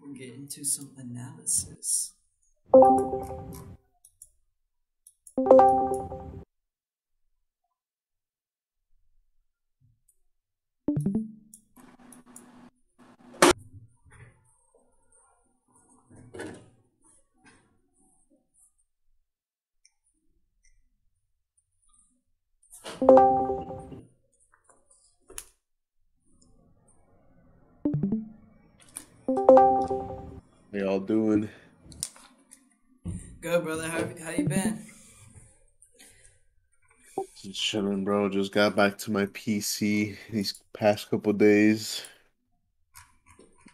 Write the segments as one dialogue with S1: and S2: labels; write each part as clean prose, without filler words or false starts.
S1: we'll get into some analysis.
S2: How y'all doing?
S1: Good, brother. How you been?
S2: Just chilling, bro. Just got back to my PC these past couple days.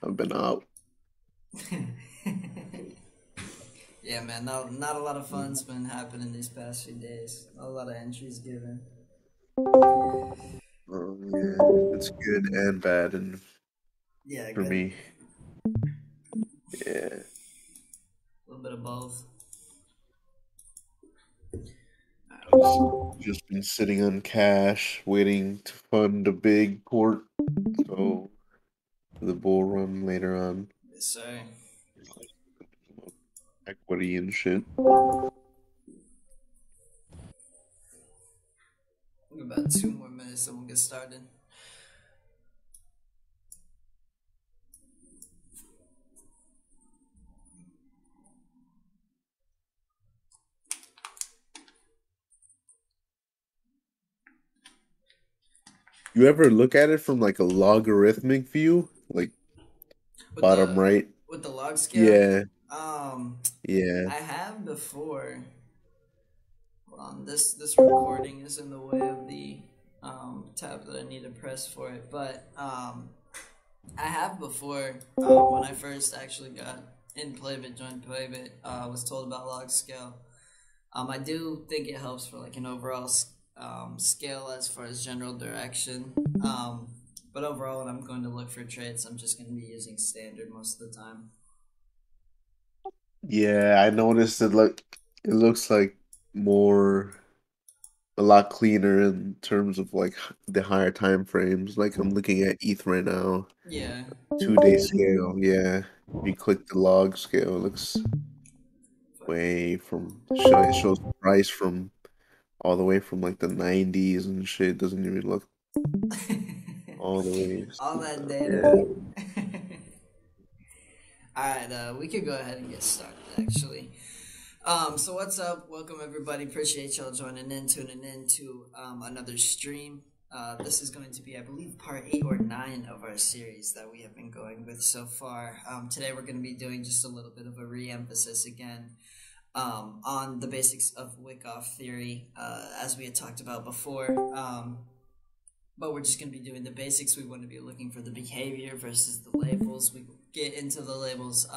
S2: I've been out.
S1: Yeah, man. Not a lot of fun's been happening these past few days. Not a lot of entries given.
S2: Yeah, it's good and bad, and
S1: Yeah,
S2: for
S1: good.
S2: me, yeah.
S1: A little bit of both.
S2: Just been sitting on cash, waiting to fund a big port. So the bull run later on,
S1: Yes, sir.
S2: equity and shit.
S1: About 2 more minutes and we'll get started.
S2: You ever look at it from like a logarithmic view, like
S1: With
S2: bottom
S1: the
S2: right?
S1: with the log scale,
S2: Yeah,
S1: um,
S2: yeah.
S1: I have before. Hold on, this recording is in the way of the tab that I need to press for it, but I have before when I first actually got in Playbit, joined Playbit, was told about log scale. I do think it helps for like an overall scale as far as general direction. But overall, when I'm going to look for trades, I'm just going to be using standard most of the time.
S2: Yeah, I noticed it looks like more a lot cleaner in terms of like the higher time frames. Like I'm looking at ETH right now,
S1: Yeah.
S2: 2 day scale. Yeah, if you click the log scale, it looks way from it shows the price from all the way from like the 90s and shit. It doesn't even look all the way.
S1: All that data.
S2: Yeah.
S1: Alright, we could go ahead and get started actually. So what's up? Welcome everybody. Appreciate y'all joining in, tuning in to another stream. This is going to be, I believe, part 8 or 9 of our series that we have been going with so far. Today we're going to be doing just a little bit of a re-emphasis again on the basics of Wyckoff Theory, as we had talked about before. But we're just going to be doing the basics. We want to be looking for the behavior versus the labels. We get into the labels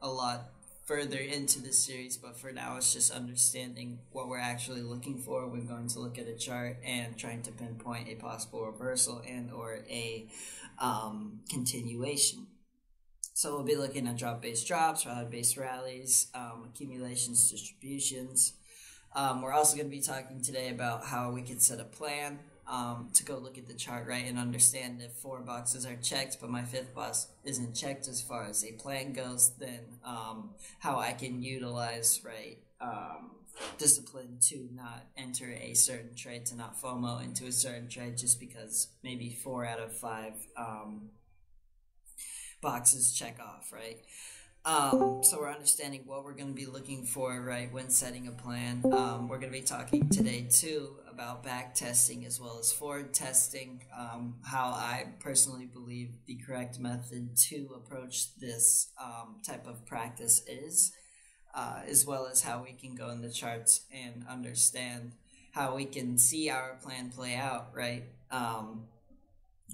S1: a lot further into this series, but for now it's just understanding what we're actually looking for. We're going to look at a chart and trying to pinpoint a possible reversal and or a continuation. So we'll be looking at drop-based drops, rally-based rallies, accumulations, distributions. We're also going to be talking today about how we can set a plan to go look at the chart, right, and understand if 4 boxes are checked, but my 5th box isn't checked as far as a plan goes, then how I can utilize, right, discipline to not enter a certain trade, to not FOMO into a certain trade just because maybe 4 out of 5 boxes check off, right? So we're understanding what we're going to be looking for, right, when setting a plan. We're going to be talking today, too, about back testing as well as forward testing, how I personally believe the correct method to approach this type of practice is, as well as how we can go in the charts and understand how we can see our plan play out, right?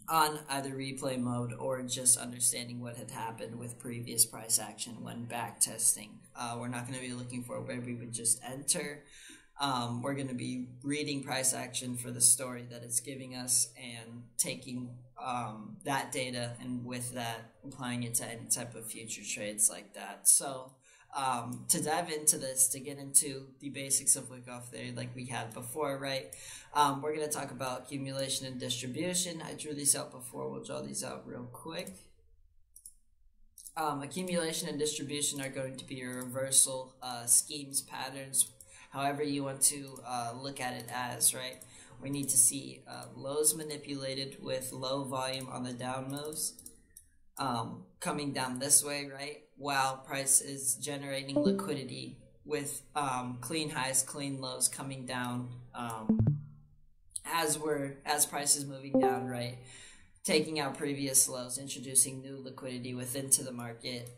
S1: On either replay mode or just understanding what had happened with previous price action when back testing. We're not going to be looking for where we would just enter. We're going to be reading price action for the story that it's giving us and taking that data and with that applying it to any type of future trades like that. So to dive into this, to get into the basics of Wyckoff Theory like we had before, right? We're going to talk about accumulation and distribution. I drew these out before. We'll draw these out real quick. Accumulation and distribution are going to be your reversal schemes, patterns, however you want to look at it as, right? We need to see lows manipulated with low volume on the down moves coming down this way, right? While price is generating liquidity with clean highs, clean lows coming down as price is moving down, right? Taking out previous lows, introducing new liquidity into the market.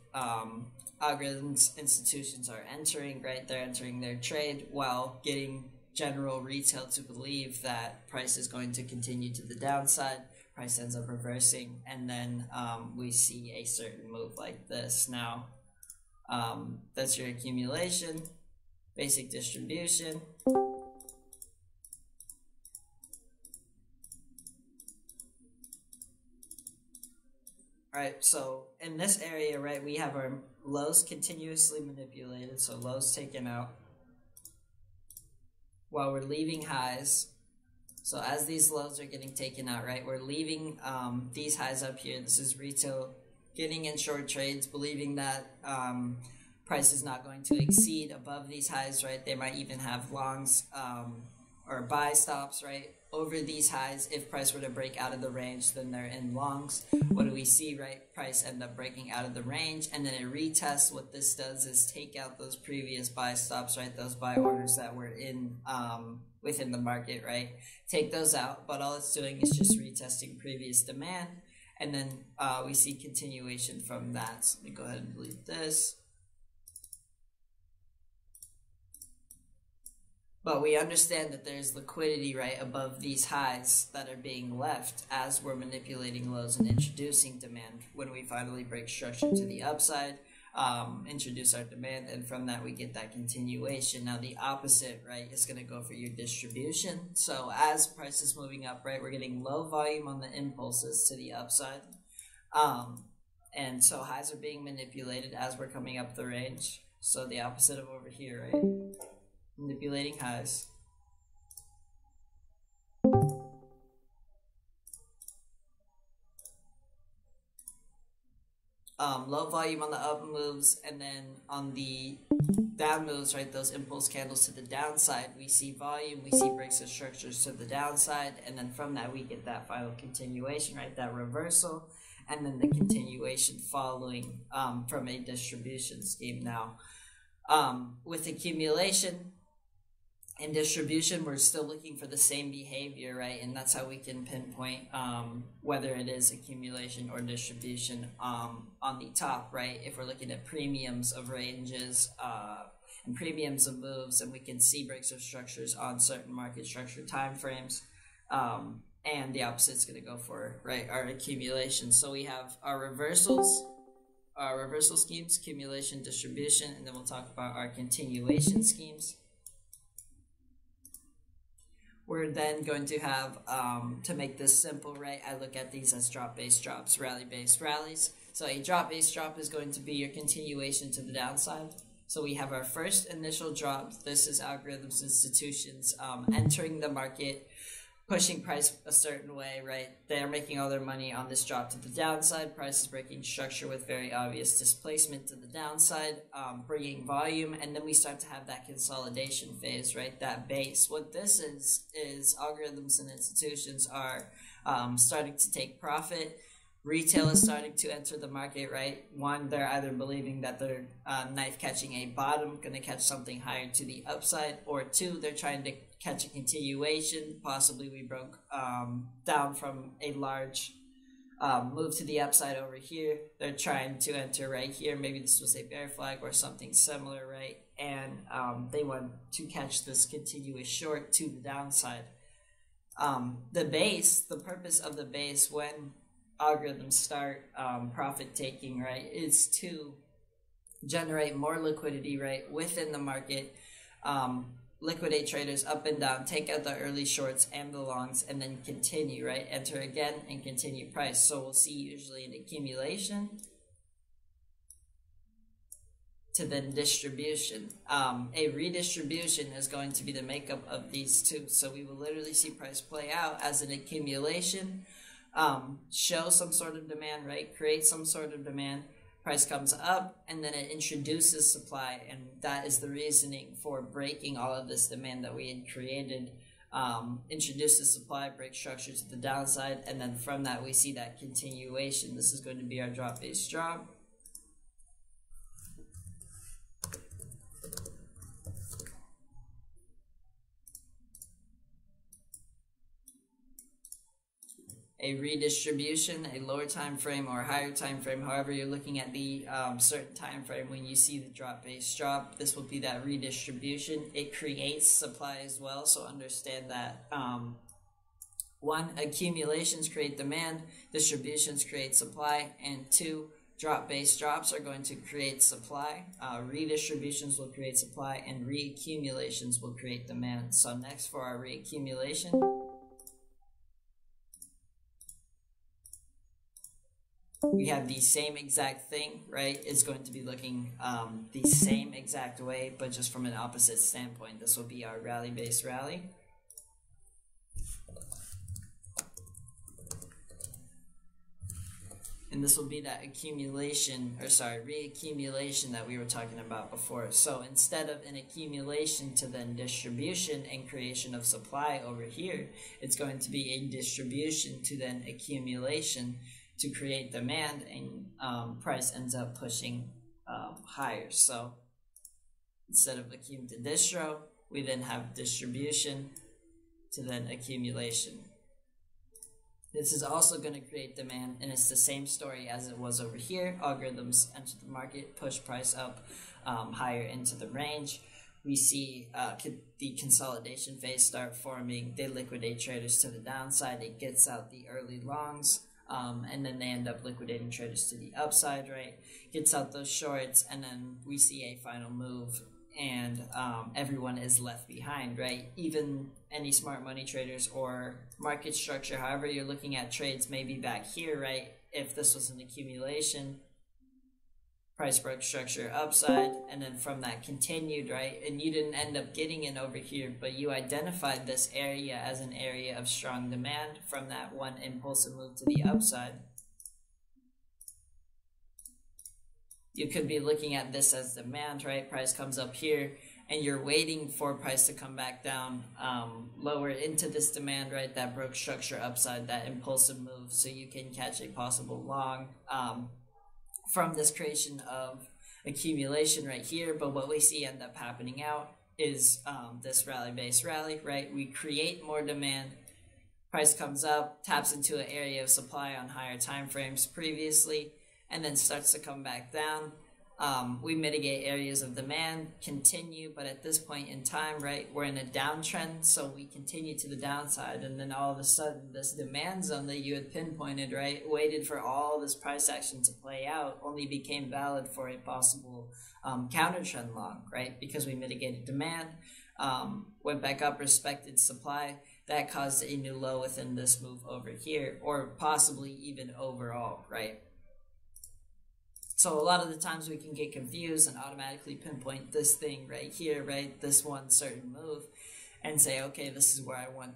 S1: Algorithms, institutions are entering, right? They're entering their trade while getting general retail to believe that price is going to continue to the downside. Price ends up reversing, and then we see a certain move like this. Now, that's your accumulation, basic distribution. Right, so in this area, right, we have our lows continuously manipulated, so lows taken out, while we're leaving highs. So as these lows are getting taken out, right, we're leaving these highs up here. This is retail getting in short trades, believing that price is not going to exceed above these highs, right? They might even have longs or buy stops, right, over these highs. If price were to break out of the range, then they're in longs. What do we see, right? Price end up breaking out of the range, and then it retests. What this does is take out those previous buy stops, right? Those buy orders that were in within the market, right? Take those out, but all it's doing is just retesting previous demand, and then we see continuation from that. So let me go ahead and delete this. But we understand that there's liquidity right above these highs that are being left as we're manipulating lows and introducing demand. When we finally break structure to the upside, introduce our demand, and from that we get that continuation. Now the opposite, right, is going to go for your distribution. So as price is moving up, right, we're getting low volume on the impulses to the upside. And so highs are being manipulated as we're coming up the range. So the opposite of over here, right? Manipulating highs. Low volume on the up moves, and then on the down moves, right, those impulse candles to the downside, we see volume, we see breaks of structures to the downside, and then from that we get that final continuation, right, that reversal, and then the continuation following from a distribution scheme. Now, with accumulation and distribution, we're still looking for the same behavior, right? And that's how we can pinpoint whether it is accumulation or distribution on the top, right? If we're looking at premiums of ranges and premiums of moves, and we can see breaks of structures on certain market structure time frames. And the opposite is going to go for, right, our accumulation. So we have our reversals, our reversal schemes, accumulation, distribution, and then we'll talk about our continuation schemes. We're then going to have, to make this simple, right, I look at these as drop-based drops, rally-based rallies. So a drop-based drop is going to be your continuation to the downside. So we have our first initial drop. This is algorithms, institutions entering the market, pushing price a certain way, right? They're making all their money on this drop to the downside. Price is breaking structure with very obvious displacement to the downside, bringing volume, and then we start to have that consolidation phase, right? That base. What this is algorithms and institutions are starting to take profit. Retail is starting to enter the market, right? One, they're either believing that they're knife catching a bottom, going to catch something higher to the upside, or two, they're trying to catch a continuation. Possibly we broke down from a large move to the upside over here. They're trying to enter right here. Maybe this was a bear flag or something similar, right? And they want to catch this continuous short to the downside. The base, the purpose of the base when algorithms start profit taking, right, is to generate more liquidity, right, within the market, liquidate traders up and down, take out the early shorts and the longs, and then continue, right, enter again and continue price. So we'll see usually an accumulation to then distribution. A redistribution is going to be the makeup of these two. So we will literally see price play out as an accumulation, show some sort of demand, right, create some sort of demand. Price comes up, and then it introduces supply, and that is the reasoning for breaking all of this demand that we had created. Introduces supply, breaks structure to the downside, and then from that we see that continuation. This is going to be our drop base drop. A redistribution, a lower time frame or higher time frame, however you're looking at the certain time frame when you see the drop base drop, this will be that redistribution. It creates supply as well, so understand that one, accumulations create demand, distributions create supply, and two, drop base drops are going to create supply, redistributions will create supply, and reaccumulations will create demand. So next, for our reaccumulation, we have the same exact thing, right? It's going to be looking the same exact way, but just from an opposite standpoint. This will be our rally-based rally. And this will be that reaccumulation that we were talking about before. So instead of an accumulation to then distribution and creation of supply over here, it's going to be a distribution to then accumulation to create demand, and price ends up pushing higher. So instead of accum to distro, we then have distribution to then accumulation. This is also going to create demand, and it's the same story as it was over here. Algorithms enter the market, push price up higher into the range. We see the consolidation phase start forming. They liquidate traders to the downside. It gets out the early longs. And then they end up liquidating traders to the upside, right? Gets out those shorts, and then we see a final move, and everyone is left behind, right? Even any smart money traders or market structure, however you're looking at trades, maybe back here, right? If this was an accumulation, price broke structure upside, and then from that continued, right? And you didn't end up getting in over here, but you identified this area as an area of strong demand from that one impulsive move to the upside. You could be looking at this as demand, right? Price comes up here, and you're waiting for price to come back down lower into this demand, right? That broke structure upside, that impulsive move, so you can catch a possible long from this creation of accumulation right here. But what we see end up happening out is this rally-based rally, right? We create more demand, price comes up, taps into an area of supply on higher time frames previously, and then starts to come back down. We mitigate areas of demand, continue, but at this point in time, right, we're in a downtrend, so we continue to the downside, and then all of a sudden this demand zone that you had pinpointed, right, waited for all this price action to play out, only became valid for a possible counter trend long, right, because we mitigated demand, went back up, respected supply. That caused a new low within this move over here, or possibly even overall, right? So a lot of the times we can get confused and automatically pinpoint this thing right here, right? This one certain move, and say, okay, this is where I want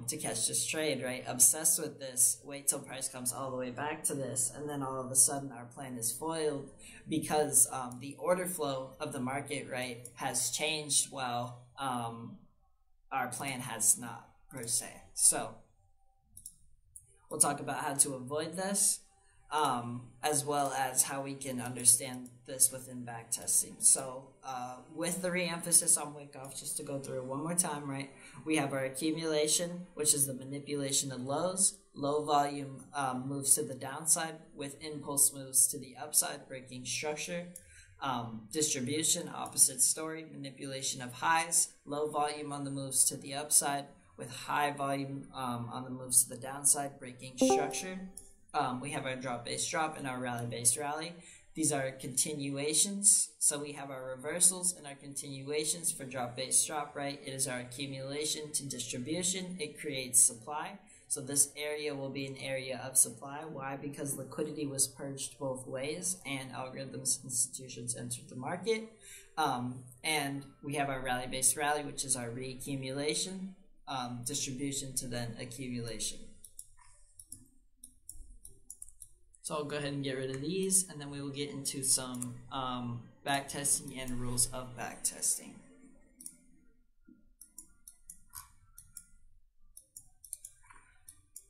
S1: to catch this trade, right? Obsess with this, wait till price comes all the way back to this, and then all of a sudden our plan is foiled because the order flow of the market, right, has changed while our plan has not, per se. So we'll talk about how to avoid this, as well as how we can understand this within backtesting. So with the re-emphasis on Wyckoff, just to go through it one more time, right, we have our accumulation, which is the manipulation of lows. Low volume moves to the downside with impulse moves to the upside, breaking structure. Distribution, opposite story, manipulation of highs. Low volume on the moves to the upside with high volume on the moves to the downside, breaking structure. We have our drop-based drop and our rally-based rally. These are continuations. So we have our reversals and our continuations for drop-based drop, right? It is our accumulation to distribution. It creates supply. So this area will be an area of supply. Why? Because liquidity was purged both ways and algorithms, institutions entered the market. And we have our rally-based rally, which is our reaccumulation, distribution to then accumulation. So I'll go ahead and get rid of these, and then we will get into some backtesting and rules of backtesting.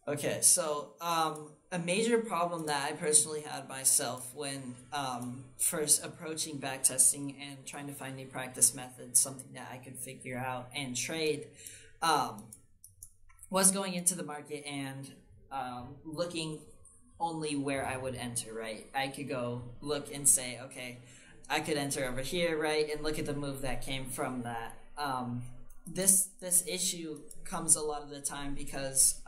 S1: Okay, so a major problem that I personally had myself when first approaching backtesting and trying to find new practice methods, something that I could figure out and trade, was going into the market and looking only where I would enter, right? I could go look and say, okay, I could enter over here, right, and look at the move that came from that. This issue comes a lot of the time because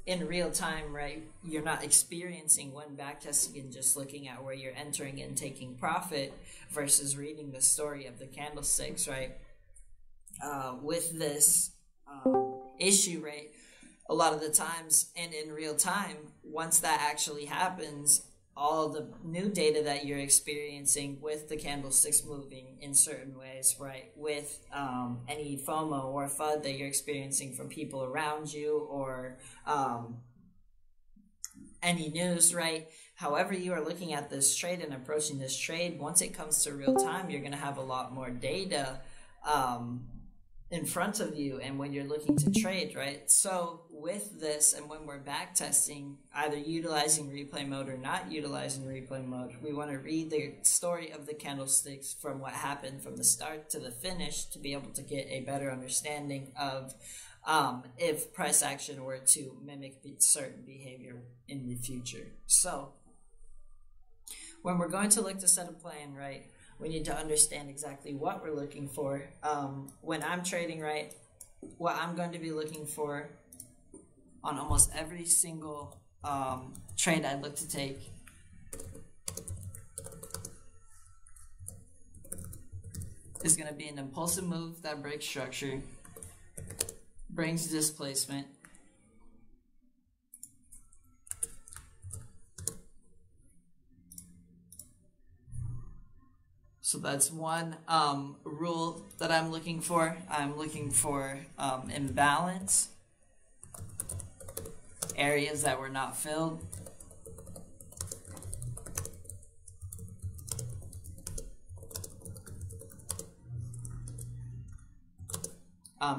S1: in real time, right, you're not experiencing when backtesting and just looking at where you're entering and taking profit versus reading the story of the candlesticks, right? With this issue, right, a lot of the times and in real time, once that actually happens, all the new data that you're experiencing with the candlesticks moving in certain ways, right, with any FOMO or FUD that you're experiencing from people around you or any news, right, however you are looking at this trade and approaching this trade, once it comes to real time, you're going to have a lot more data in front of you and when you're looking to trade, right? So with this and when we're back testing, either utilizing replay mode or not utilizing replay mode, we want to read the story of the candlesticks from what happened from the start to the finish to be able to get a better understanding of if price action were to mimic certain behavior in the future. So when we're going to look to set a plan, right, we need to understand exactly what we're looking for. When I'm trading, right, what I'm going to be looking for on almost every single trade I look to take is going to be an impulsive move that breaks structure, brings displacement, so that's one rule that I'm looking for. I'm looking for imbalance, areas that were not filled,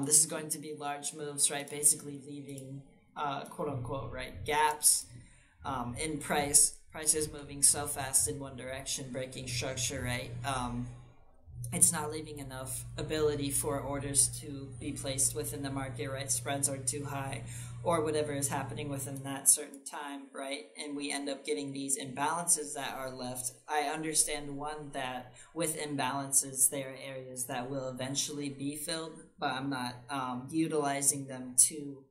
S1: this is going to be large moves, right? Basically leaving quote unquote, right, gaps in price. Price is moving so fast in one direction, breaking structure, right? It's not leaving enough ability for orders to be placed within the market, right? Spreads are too high or whatever is happening within that certain time, right? And we end up getting these imbalances that are left. I understand, one, that with imbalances, there are areas that will eventually be filled, but I'm not utilizing them too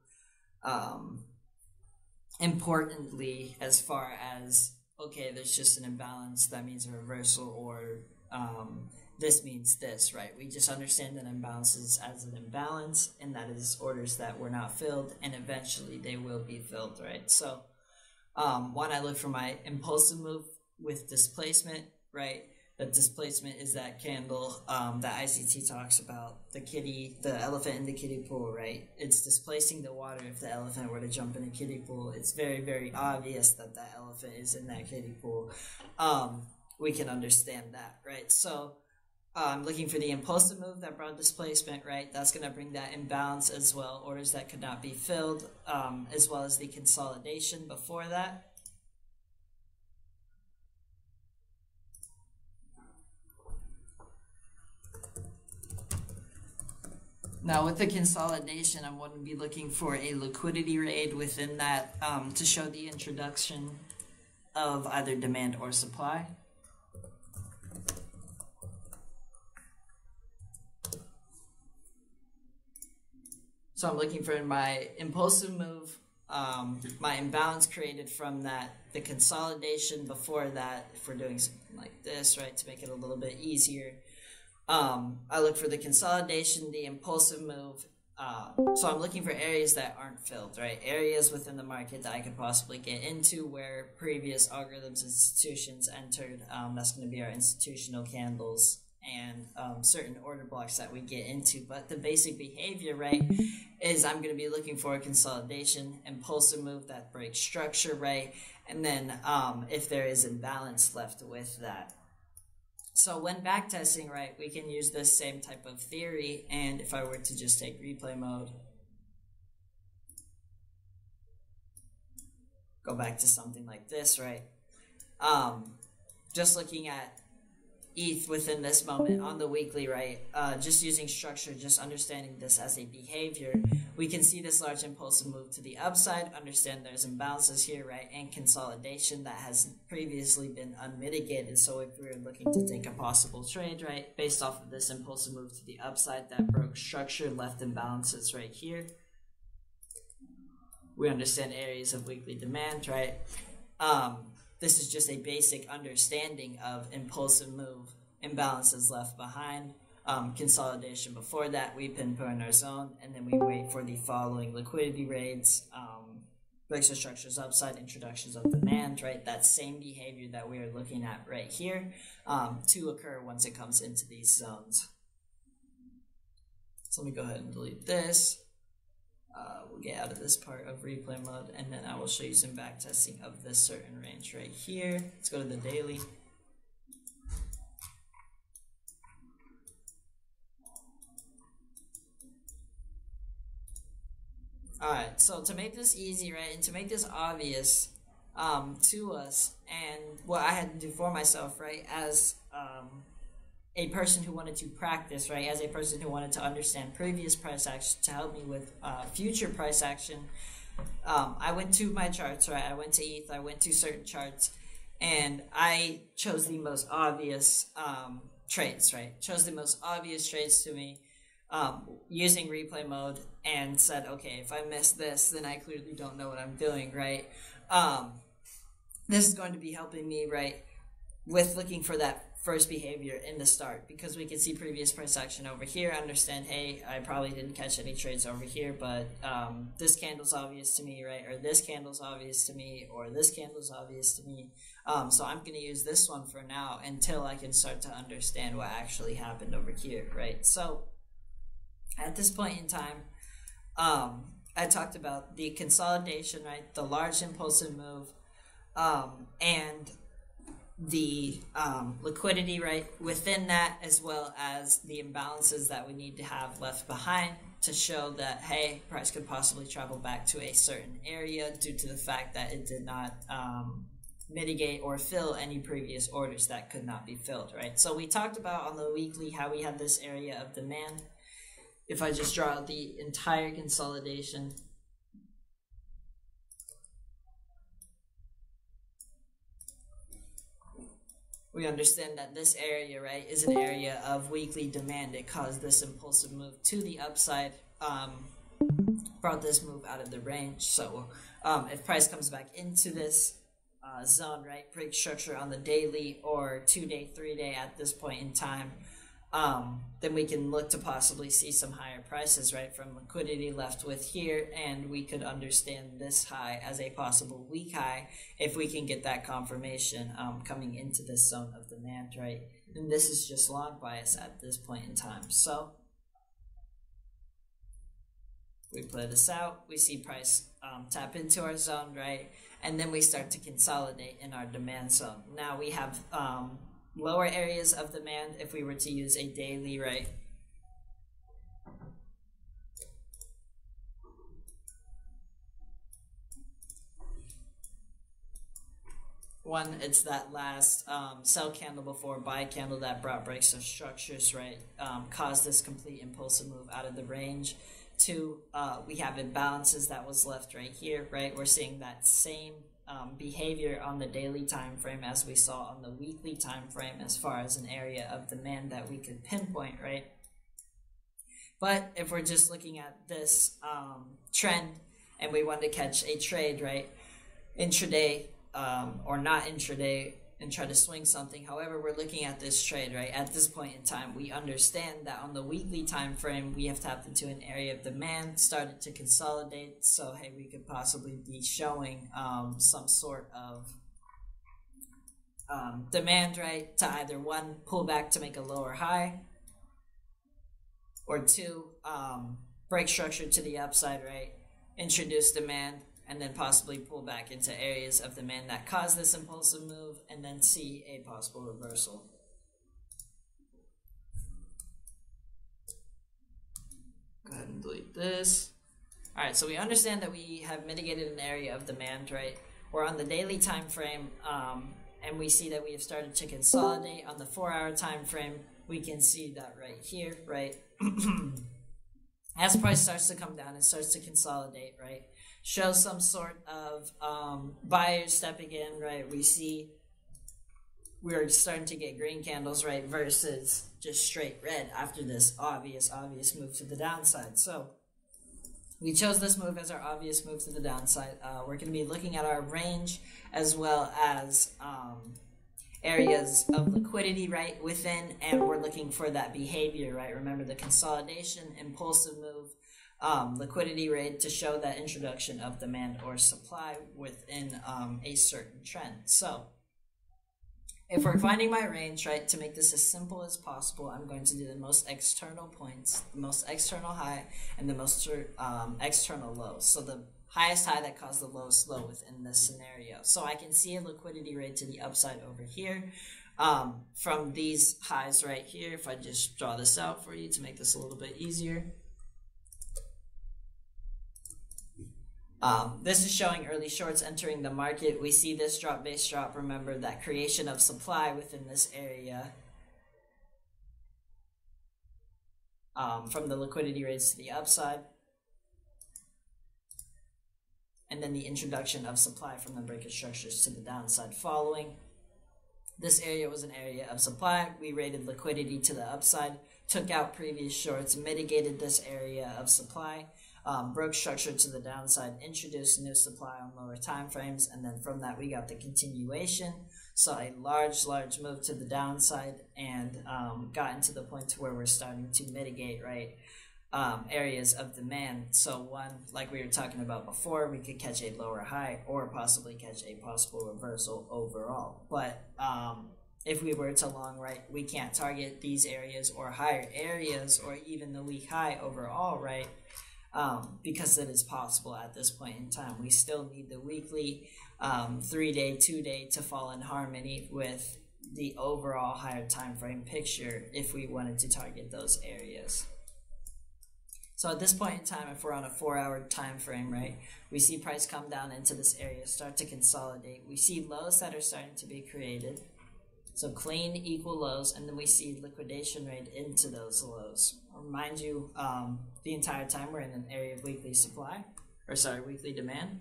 S1: importantly as far as, okay, there's just an imbalance, that means a reversal, or this means this, right? We just understand that imbalances as an imbalance, and that is orders that were not filled, and eventually they will be filled, right? So one, I look for my impulsive move with displacement, right? The displacement is that candle that ICT talks about, the elephant in the kiddie pool, right? It's displacing the water. If the elephant were to jump in a kiddie pool, it's very, very obvious that that elephant is in that kiddie pool. We can understand that, right? So I'm looking for the impulsive move that brought displacement, right? That's going to bring that imbalance as well, orders that could not be filled, as well as the consolidation before that. Now, with the consolidation, I'm going to be looking for a liquidity raid within that to show the introduction of either demand or supply. So I'm looking for my impulsive move, my imbalance created from that, the consolidation before that, if we're doing something like this, right, to make it a little bit easier. I look for the consolidation, the impulsive move. So I'm looking for areas that aren't filled, right? Areas within the market that I could possibly get into where previous algorithms, institutions entered. That's going to be our institutional candles and certain order blocks that we get into. But the basic behavior, right, is I'm going to be looking for a consolidation, impulsive move that breaks structure, right, and then if there is imbalance left with that. So when backtesting, right, we can use this same type of theory, and if I were to just take replay mode, go back to something like this, right, just looking at ETH within this moment on the weekly, right, just using structure, just understanding this as a behavior, we can see this large impulsive move to the upside, understand there's imbalances here, right, and consolidation that has previously been unmitigated. So if we were looking to take a possible trade, right, based off of this impulsive move to the upside that broke structure, left imbalances right here, we understand areas of weekly demand, right. This is just a basic understanding of impulsive move, imbalances left behind, consolidation before that, we pinpoint our zone, and then we wait for the following liquidity raids, breaks of structures upside, introductions of demand, right? That same behavior that we are looking at right here to occur once it comes into these zones. So let me go ahead and delete this. We'll get out of this part of replay mode, and then I will show you some back testing of this certain range right here. Let's go to the daily. Alright, so to make this easy, right, and to make this obvious to us, and what I had to do for myself, right, as a person who wanted to practice, right, as a person who wanted to understand previous price action to help me with future price action, I went to my charts, right, I went to ETH, I went to certain charts, and I chose the most obvious trades, right, chose the most obvious trades to me using replay mode, and said, okay, if I miss this, then I clearly don't know what I'm doing, right. This is going to be helping me, right, with looking for that first behavior in the start, because we can see previous price action over here, understand, hey, I probably didn't catch any trades over here, but this candle's obvious to me, right, or this candle's obvious to me, or this candle's obvious to me, so I'm going to use this one for now until I can start to understand what actually happened over here, right. So at this point in time, I talked about the consolidation, right, the large impulsive move, and the liquidity, right, within that, as well as the imbalances that we need to have left behind to show that, hey, price could possibly travel back to a certain area due to the fact that it did not mitigate or fill any previous orders that could not be filled, right. So we talked about on the weekly how we had this area of demand. If I just draw out the entire consolidation, we understand that this area, right, is an area of weekly demand. It caused this impulsive move to the upside, brought this move out of the range. So if price comes back into this zone, right, break structure on the daily or 2-day, 3-day at this point in time, then we can look to possibly see some higher prices, right, from liquidity left with here, and we could understand this high as a possible weak high if we can get that confirmation coming into this zone of demand, right, and this is just long bias at this point in time. So we play this out, we see price tap into our zone, right, and then we start to consolidate in our demand zone. Now we have lower areas of demand if we were to use a daily, right. One, it's that last sell candle before buy candle that brought breaks of structures, right, caused this complete impulsive move out of the range. Two, we have imbalances that was left right here, right. We're seeing that same behavior on the daily time frame as we saw on the weekly time frame as far as an area of demand that we could pinpoint, right. But if we're just looking at this trend and we want to catch a trade, right, intraday or not intraday, and try to swing something, however we're looking at this trade, right, at this point in time, we understand that on the weekly time frame we have tapped into an area of demand, started to consolidate, so hey, we could possibly be showing some sort of demand, right, to either one, pull back to make a lower high, or two, break structure to the upside, right, introduce demand, and then possibly pull back into areas of demand that cause this impulsive move, and then see a possible reversal. Go ahead and delete this. All right, so we understand that we have mitigated an area of demand, right? We're on the daily time frame, and we see that we have started to consolidate. On the 4-hour time frame, we can see that right here, right? As price starts to come down, it starts to consolidate, right? Show some sort of buyers stepping in, right? We see we're starting to get green candles, right, versus just straight red after this obvious move to the downside. So we chose this move as our obvious move to the downside. We're going to be looking at our range as well as areas of liquidity, right, within, and we're looking for that behavior, right? Remember the consolidation, impulsive move, liquidity rate to show that introduction of demand or supply within a certain trend. So if we're finding my range, right, to make this as simple as possible, I'm going to do the most external points, the most external high, and the most external low. So the highest high that caused the lowest low within this scenario. So I can see a liquidity rate to the upside over here. From these highs right here, if I just draw this out for you to make this a little bit easier. This is showing early shorts entering the market. We see this drop, base drop. Remember that creation of supply within this area from the liquidity rates to the upside. And then the introduction of supply from the breaker structures to the downside following. This area was an area of supply. We rated liquidity to the upside, took out previous shorts, mitigated this area of supply. Broke structure to the downside, introduced new supply on lower time frames, and then from that we got the continuation. So a large move to the downside, and gotten to the point to where we're starting to mitigate, right, areas of demand. So one, like we were talking about before, we could catch a lower high or possibly catch a possible reversal overall. But if we were to long, right, we can't target these areas or higher areas or even the week high overall, right? Because it is possible at this point in time. We still need the weekly, 3-day, 2-day to fall in harmony with the overall higher time frame picture if we wanted to target those areas. So at this point in time, if we're on a 4-hour time frame, right, we see price come down into this area, start to consolidate. We see lows that are starting to be created. So clean equal lows, and then we see liquidation rate into those lows. Remind you, the entire time we're in an area of weekly supply, weekly demand.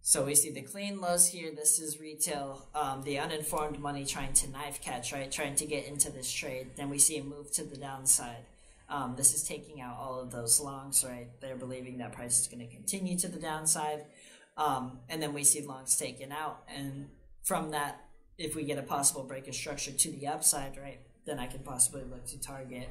S1: So we see the clean lows here. This is retail, the uninformed money trying to knife catch, right? Trying to get into this trade. Then we see a move to the downside. This is taking out all of those longs, right? They're believing that price is going to continue to the downside. And then we see longs taken out. And from that, if we get a possible break of structure to the upside, right, then I can possibly look to target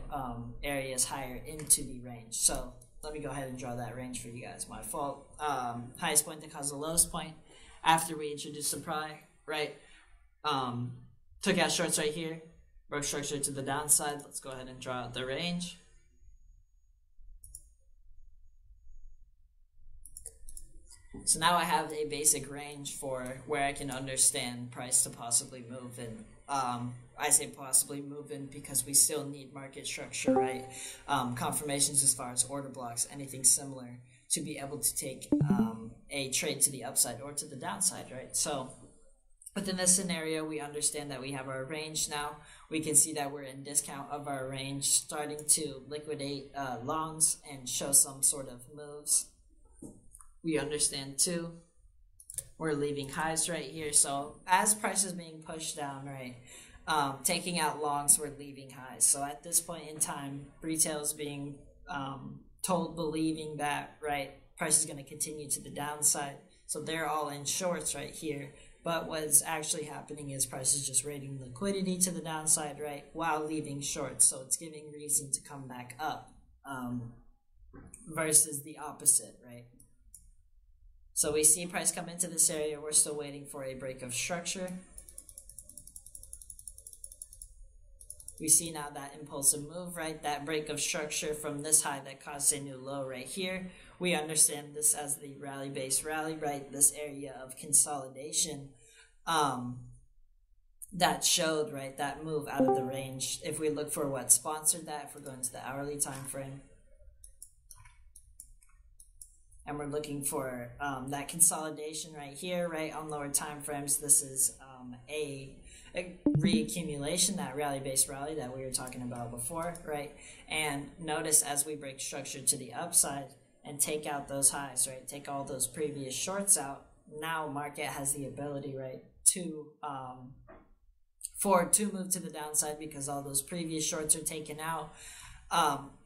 S1: areas higher into the range. So let me go ahead and draw that range for you guys. My fault. Highest point that caused the lowest point after we introduced supply, right? Took out shorts right here, broke structure to the downside. Let's go ahead and draw out the range. So now I have a basic range for where I can understand price to possibly move in. I say possibly move in because we still need market structure, right? Confirmations as far as order blocks, anything similar to be able to take a trade to the upside or to the downside, right? So within this scenario, we understand that we have our range now. We can see that we're in discount of our range, starting to liquidate longs and show some sort of moves. We understand too, we're leaving highs right here. So as price is being pushed down, right, taking out longs, we're leaving highs. So at this point in time, retail is being told, believing that, right, price is going to continue to the downside. So they're all in shorts right here. But what's actually happening is price is just rating liquidity to the downside, right, while leaving shorts. So it's giving reason to come back up versus the opposite, right? So we see price come into this area. We're still waiting for a break of structure. We see now that impulsive move, right? That break of structure from this high that caused a new low right here. We understand this as the rally-based rally, right? This area of consolidation that showed, right, that move out of the range. If we look for what sponsored that, if we're going to the hourly time frame, and we're looking for that consolidation right here, right, on lower time frames, this is a reaccumulation, that rally-based rally that we were talking about before, right? And notice as we break structure to the upside and take out those highs, right, take all those previous shorts out, now market has the ability, right, to move to the downside because all those previous shorts are taken out.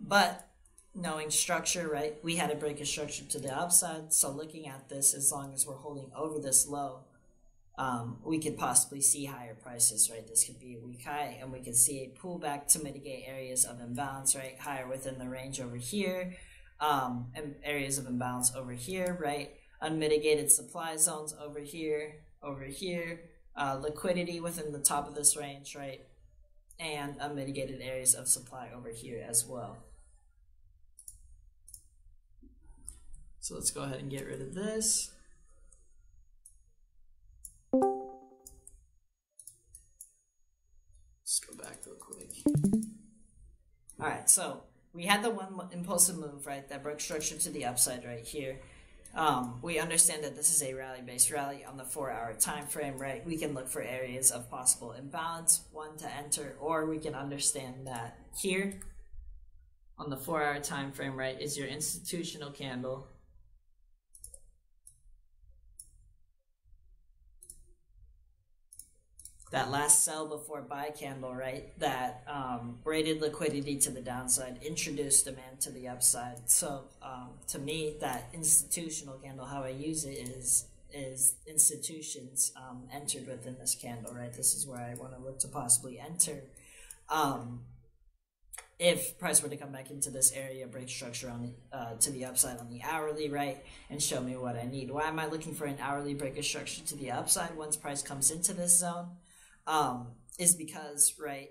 S1: But knowing structure, right, we had to break a structure to the upside. So looking at this, as long as we're holding over this low, we could possibly see higher prices, right? This could be a weak high, and we could see a pullback to mitigate areas of imbalance, right? Higher within the range over here, and areas of imbalance over here, right? Unmitigated supply zones over here, liquidity within the top of this range, right? And unmitigated areas of supply over here as well. So let's go ahead and get rid of this. Let's go back real quick. All right, so we had the one impulsive move, right, that broke structure to the upside right here. We understand that this is a rally-based rally on the 4-hour time frame, right? We can look for areas of possible imbalance, one to enter, or we can understand that here on the 4-hour time frame, right, is your institutional candle. That last sell before buy candle, right, that rated liquidity to the downside, introduced demand to the upside. So to me, that institutional candle, how I use it is institutions entered within this candle, right? This is where I want to look to possibly enter. If price were to come back into this area, break structure on to the upside on the hourly, right, and show me what I need. Why am I looking for an hourly break of structure to the upside once price comes into this zone? Is because, right,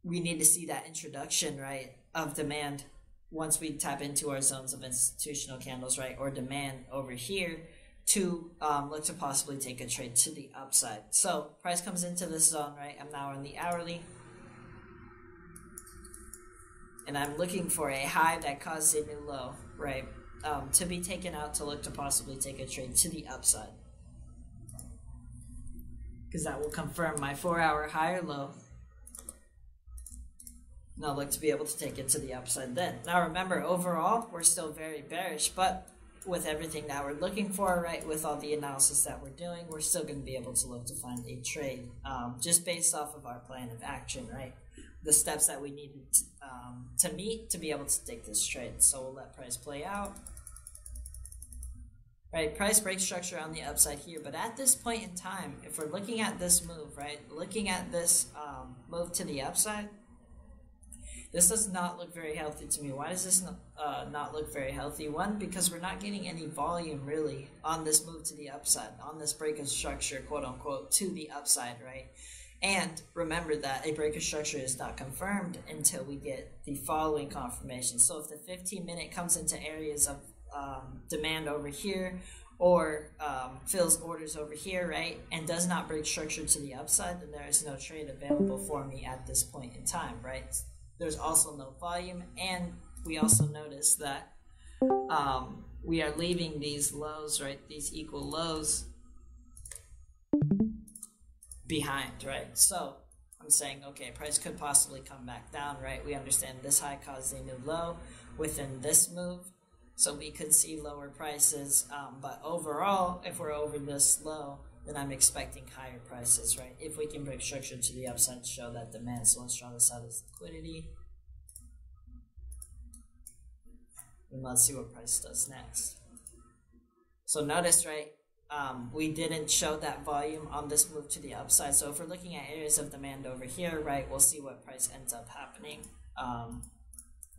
S1: we need to see that introduction, right, of demand once we tap into our zones of institutional candles, right, or demand over here to look to possibly take a trade to the upside. So price comes into this zone, right, I'm now in the hourly, and I'm looking for a high that causes a new low, right, to be taken out to look to possibly take a trade to the upside. Because that will confirm my 4-hour high or low. And I'll look to be able to take it to the upside then. Now remember, overall, we're still very bearish, but with everything that we're looking for, right, with all the analysis that we're doing, we're still going to be able to look to find a trade just based off of our plan of action, right? The steps that we needed to meet to be able to take this trade. So we'll let price play out. Right, price break structure on the upside here, but at this point in time, if we're looking at this move, right, looking at this move to the upside, this does not look very healthy to me. Why does this not look very healthy? One, because we're not getting any volume really on this move to the upside, on this break of structure, quote unquote, to the upside, right? And remember that a break of structure is not confirmed until we get the following confirmation. So if the 15-minute comes into areas of demand over here, or fills orders over here, right, and does not break structure to the upside, then there is no trade available for me at this point in time, right? There's also no volume, and we also notice that we are leaving these lows, right, these equal lows behind, right? So I'm saying, okay, price could possibly come back down, right? We understand this high caused a new low within this move. So we could see lower prices, but overall, if we're over this low, then I'm expecting higher prices, right? If we can break structure to the upside, show that demand. So let's draw this out as liquidity. And let's see what price does next. So notice, right, we didn't show that volume on this move to the upside. So if we're looking at areas of demand over here, right, we'll see what price ends up happening.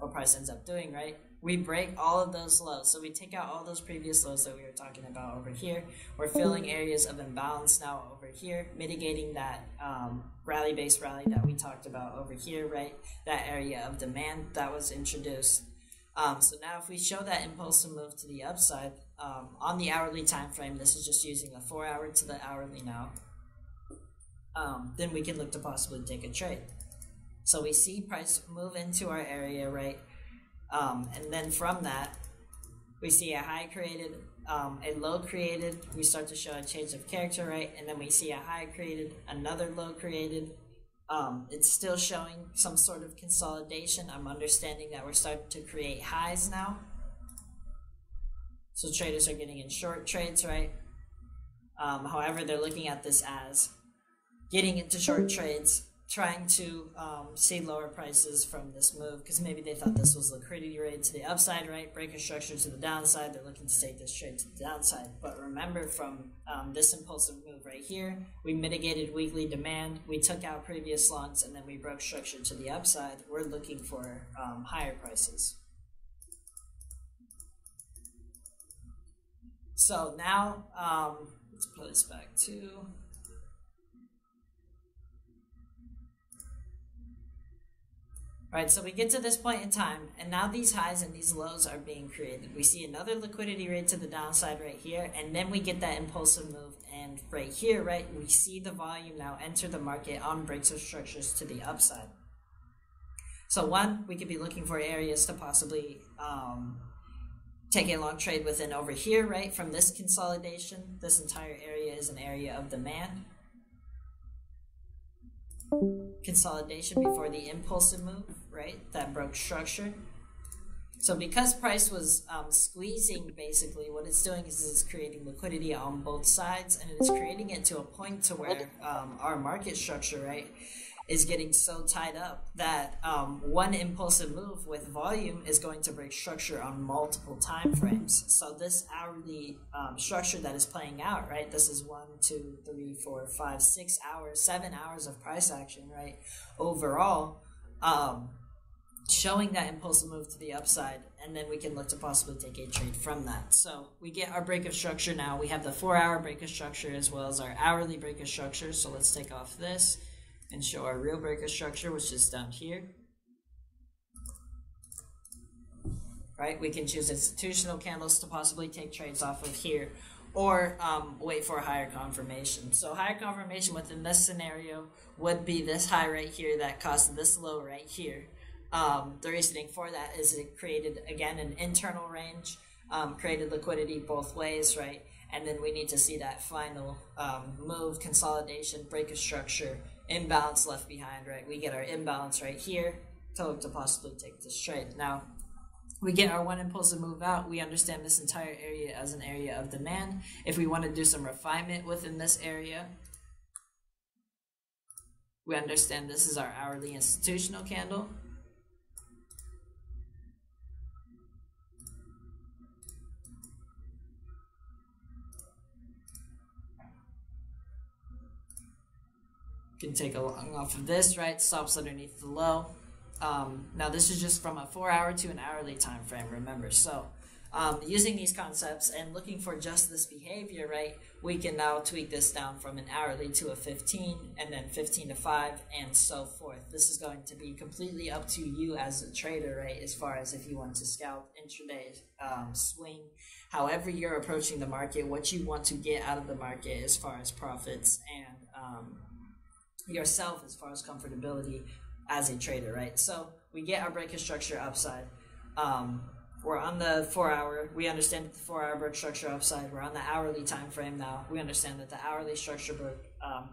S1: what price ends up doing, right? We break all of those lows. So we take out all those previous lows that we were talking about over here. We're filling areas of imbalance now over here, mitigating that rally-based rally that we talked about over here, right? That area of demand that was introduced. So now if we show that impulsive move to the upside on the hourly time frame, this is just using the 4 hour to the hourly now, then we can look to possibly take a trade. So we see price move into our area, right? And then from that, we see a high created, a low created, we start to show a change of character, right? And then we see a high created, another low created. It's still showing some sort of consolidation. I'm understanding that we're starting to create highs now. So traders are getting in short trades, right? However, they're looking at this as getting into short trades, trying to see lower prices from this move, because maybe they thought this was liquidity rate to the upside, right? Breaker structure to the downside. They're looking to take this trade to the downside. But remember, from this impulsive move right here, we mitigated weekly demand. We took out previous longs, and then we broke structure to the upside. We're looking for higher prices. So now, let's put this back to... Right, so we get to this point in time, and now these highs and these lows are being created. We see another liquidity rate to the downside right here, and then we get that impulsive move. And right here, right, we see the volume now enter the market on breaks of structures to the upside. So one, we could be looking for areas to possibly take a long trade within over here, right, from this consolidation. This entire area is an area of demand. Consolidation before the impulsive move, right, that broke structure. So because price was squeezing, basically what it's doing is it's creating liquidity on both sides, and it's creating it to a point to where our market structure, right, is getting so tied up that one impulsive move with volume is going to break structure on multiple time frames. So this hourly structure that is playing out, right, this is 1, 2, 3, 4, 5, 6 hours, 7 hours of price action, right, overall, showing that impulsive move to the upside, and then we can look to possibly take a trade from that. So we get our break of structure now. We have the 4 hour break of structure as well as our hourly break of structure. So let's take off this and show our real breaker structure, which is down here. Right, we can choose institutional candles to possibly take trades off of here, or wait for a higher confirmation. So higher confirmation within this scenario would be this high right here that caused this low right here. The reasoning for that is it created, again, an internal range, created liquidity both ways, right? And then we need to see that final move, consolidation, break of structure, imbalance left behind, right? We get our imbalance right here to look to possibly take this trade. Now, we get our one impulsive move out. We understand this entire area as an area of demand. If we want to do some refinement within this area, we understand this is our hourly institutional candle. Can take a long off of this, right? Stops underneath the low. Now this is just from a 4 hour to an hourly time frame, remember. So using these concepts and looking for just this behavior, right, we can now tweak this down from an hourly to a 15, and then 15 to 5, and so forth. This is going to be completely up to you as a trader, right, as far as if you want to scout intraday, swing, however you're approaching the market, what you want to get out of the market as far as profits and yourself as far as comfortability as a trader, right? So we get our break of structure upside. We're on the 4 hour. We understand that the 4 hour break structure upside. We're on the hourly time frame now. We understand that the hourly structure broke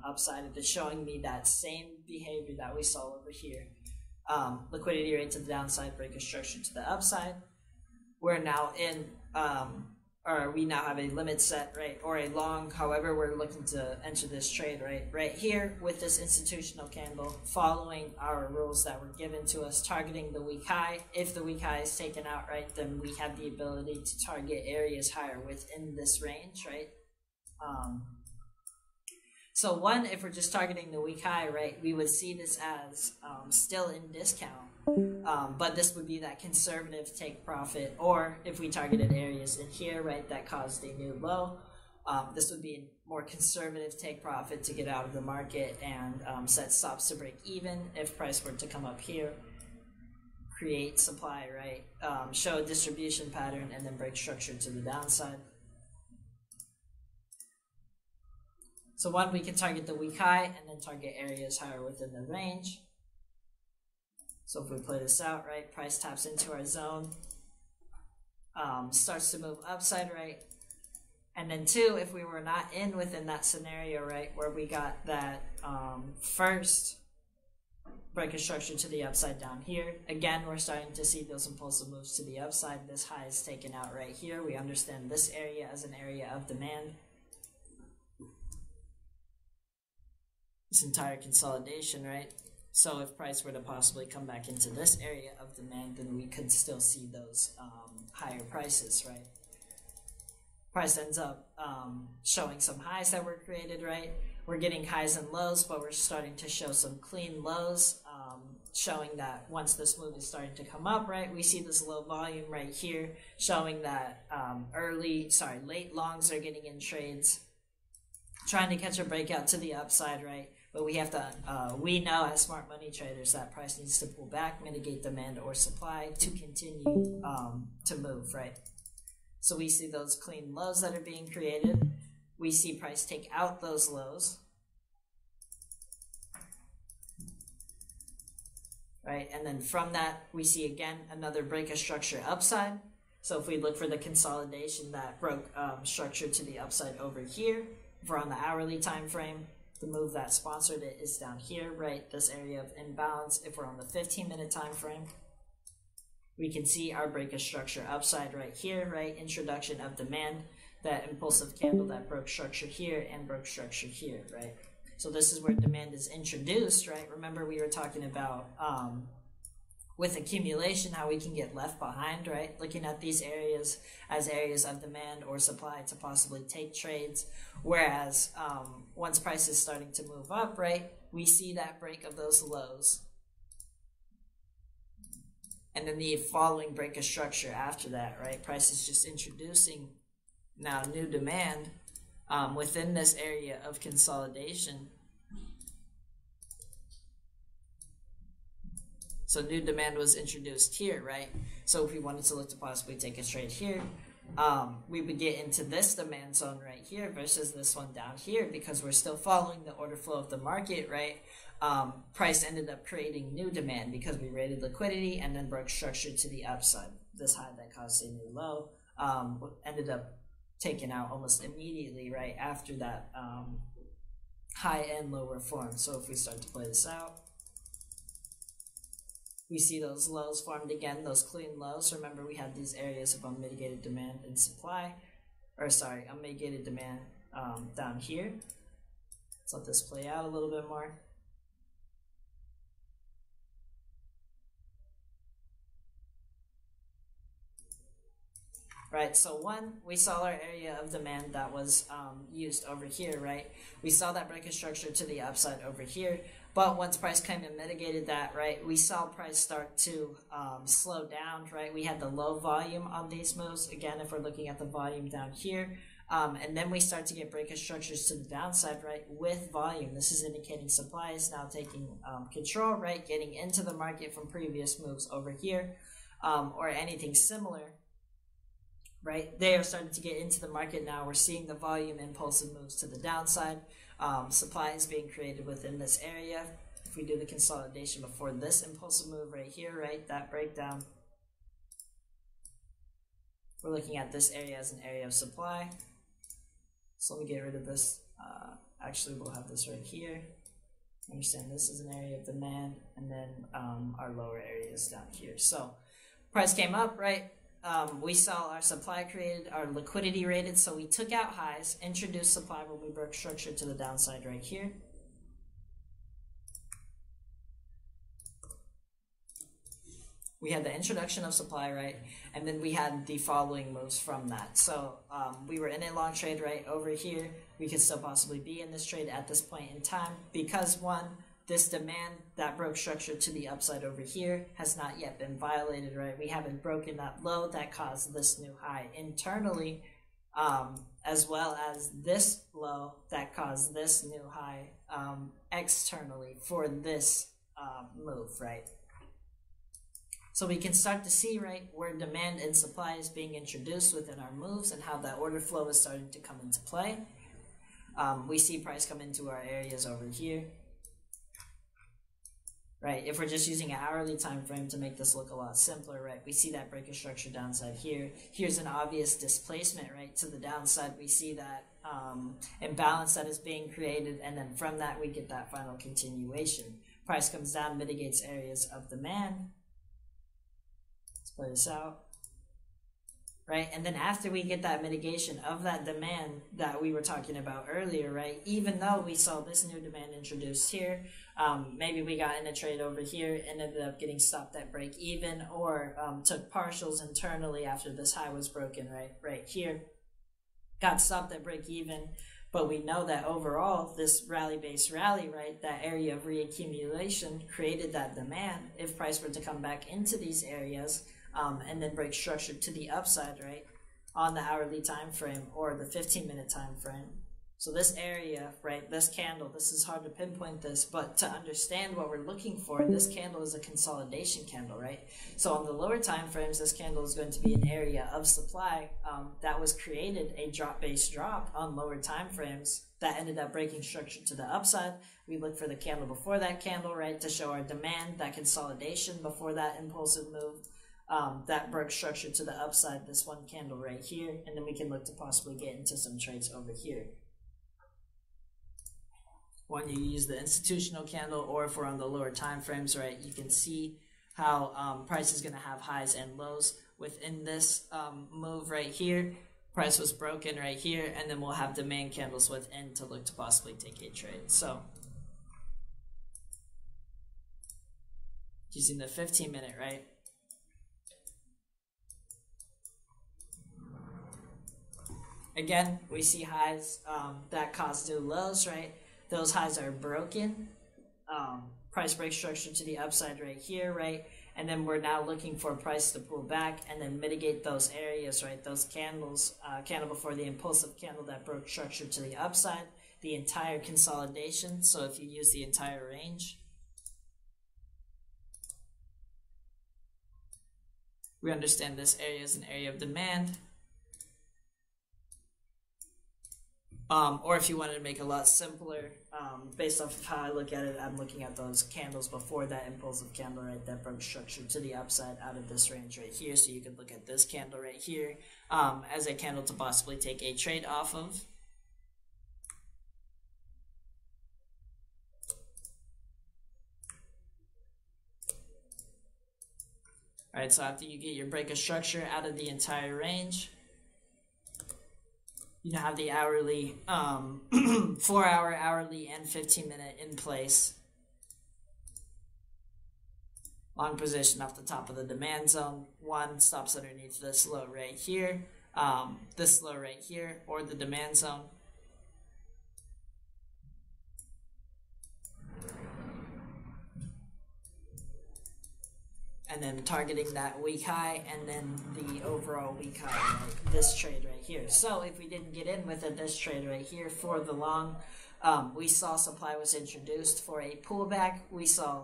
S1: upside. It is showing me that same behavior that we saw over here. Liquidity rate to the downside, break of structure to the upside. We're now in or we now have a limit set, right, or a long, however we're looking to enter this trade, right here with this institutional candle, following our rules that were given to us, targeting the weak high. If the weak high is taken out, right, then we have the ability to target areas higher within this range, right? So one, if we're just targeting the weak high, right, we would see this as still in discount, But this would be that conservative take profit, or if we targeted areas in here, right, that caused a new low, this would be a more conservative take profit to get out of the market and set stops to break even if price were to come up here, create supply, right, show a distribution pattern, and then break structure to the downside. So one, we can target the weak high and then target areas higher within the range. So if we play this out, right, price taps into our zone, starts to move upside, right? And then two, if we were not in within that scenario, right, where we got that first break of structure to the upside down here, again, we're starting to see those impulsive moves to the upside. This high is taken out right here. We understand this area as an area of demand. This entire consolidation, right? So if price were to possibly come back into this area of demand, then we could still see those higher prices, right? Price ends up showing some highs that were created, right? We're getting highs and lows, but we're starting to show some clean lows, showing that once this move is starting to come up, right, we see this low volume right here, showing that late longs are getting in trades, trying to catch a breakout to the upside, right? But we have to, we know as smart money traders that price needs to pull back, mitigate demand or supply to continue to move, right? So we see those clean lows that are being created. We see price take out those lows, right? And then from that, we see again another break of structure upside. So if we look for the consolidation that broke structure to the upside over here, if we're on the hourly time frame, the move that sponsored it is down here, right? This area of imbalance. If we're on the 15-minute time frame, we can see our break of structure upside right here, right? Introduction of demand, that impulsive candle that broke structure here and broke structure here, right? So this is where demand is introduced, right? Remember we were talking about with accumulation, how we can get left behind, right? Looking at these areas as areas of demand or supply to possibly take trades. Whereas once price is starting to move up, right, we see that break of those lows. And then the following break of structure after that, right? Price is just introducing now new demand within this area of consolidation. So new demand was introduced here, right? So if we wanted to look to possibly take a trade here, we would get into this demand zone right here versus this one down here because we're still following the order flow of the market, right? Price ended up creating new demand because we rated liquidity and then broke structure to the upside. This high that caused a new low ended up taken out almost immediately, right, after that high and low were formed. So if we start to play this out, we see those lows formed again, those clean lows. Remember, we had these areas of unmitigated demand and supply, unmitigated demand down here. Let's let this play out a little bit more. Right, so one, we saw our area of demand that was used over here, right? We saw that break of structure to the upside over here, but once price came and mitigated that, right, we saw price start to slow down, right? We had the low volume on these moves, again, if we're looking at the volume down here, and then we start to get break of structures to the downside, right, with volume. This is indicating supply is now taking control, right, getting into the market from previous moves over here, or anything similar. Right, they are starting to get into the market now. We're seeing the volume impulsive moves to the downside. Supply is being created within this area. If we do the consolidation before this impulsive move right here, right, that breakdown, we're looking at this area as an area of supply. So let me get rid of this. Actually, we'll have this right here. Understand this is an area of demand, and then our lower area is down here. So price came up, right? We saw our supply created, our liquidity rated, so we took out highs, introduced supply when we broke structure to the downside right here. We had the introduction of supply, right? And then we had the following moves from that. So we were in a long trade right over here. We could still possibly be in this trade at this point in time because one, this demand that broke structure to the upside over here has not yet been violated, right? We haven't broken that low that caused this new high internally, as well as this low that caused this new high externally for this move, right? So we can start to see, right, where demand and supply is being introduced within our moves and how that order flow is starting to come into play. We see price come into our areas over here, right? If we're just using an hourly time frame to make this look a lot simpler, right, we see that break of structure downside here. Here's an obvious displacement, right, to the downside. We see that imbalance that is being created, and then from that we get that final continuation. Price comes down, mitigates areas of demand. Let's play this out. Right, and then after we get that mitigation of that demand that we were talking about earlier, right, even though we saw this new demand introduced here, maybe we got in a trade over here and ended up getting stopped at break even, or took partials internally after this high was broken, right here, got stopped at break even, but we know that overall this rally-based rally, right, that area of reaccumulation created that demand. If price were to come back into these areas, and then break structure to the upside, right, on the hourly time frame or the 15-minute time frame. So this area, right, this candle, this is hard to pinpoint this, but to understand what we're looking for, this candle is a consolidation candle, right? So on the lower time frames, this candle is going to be an area of supply that was created, a drop-based drop on lower time frames that ended up breaking structure to the upside. We look for the candle before that candle, right, to show our demand, that consolidation before that impulsive move. That broke structure to the upside, this one candle right here, and then we can look to possibly get into some trades over here. When you use the institutional candle, or if we're on the lower time frames, right, you can see how price is going to have highs and lows within this move right here. Price was broken right here, and then we'll have demand candles within to look to possibly take a trade. So using the 15-minute, right, again, we see highs that cause new lows, right? Those highs are broken. Price break structure to the upside right here, right? And then we're now looking for price to pull back and then mitigate those areas, right? Those candles, candle before the impulsive candle that broke structure to the upside, the entire consolidation. So if you use the entire range, we understand this area is an area of demand. Or if you wanted to make it a lot simpler, based off of how I look at it, I'm looking at those candles before that impulsive candle, right, that broke structure to the upside out of this range right here. So you could look at this candle right here as a candle to possibly take a trade off of. All right, so after you get your break of structure out of the entire range, you have the hourly, 4-hour, hourly, and 15-minute in place. Long position off the top of the demand zone. One stops underneath this low right here, this low right here, or the demand zone. And then targeting that weak high, and then the overall weak high, right? This trade right here. So if we didn't get in with it, this trade right here for the long, we saw supply was introduced for a pullback. We saw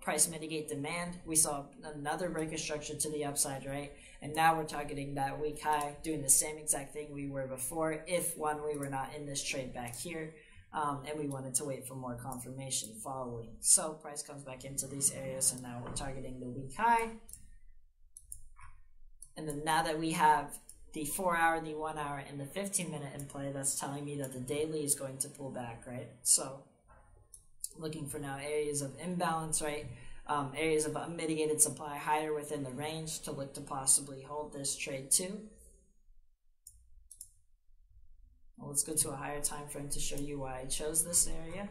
S1: price mitigate demand. We saw another break of structure to the upside, right? And now we're targeting that weak high, doing the same exact thing we were before, if one, we were not in this trade back here. And we wanted to wait for more confirmation following. So price comes back into these areas, and now we're targeting the weak high. And then now that we have the 4-hour, the 1-hour, and the 15-minute in play, that's telling me that the daily is going to pull back, right? So looking for now areas of imbalance, right? Areas of unmitigated supply higher within the range to look to possibly hold this trade too. Well, let's go to a higher time frame to show you why I chose this area.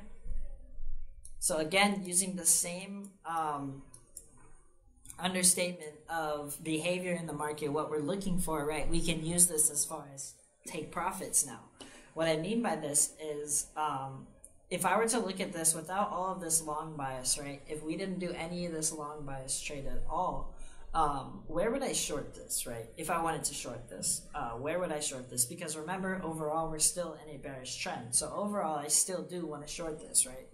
S1: So again, using the same understatement of behavior in the market, what we're looking for, right? We can use this as far as take profits now. What I mean by this is if I were to look at this without all of this long bias, right? If we didn't do any of this long bias trade at all, where would I short this, right? If I wanted to short this, where would I short this? Because remember, overall, we're still in a bearish trend. So overall, I still do want to short this, right?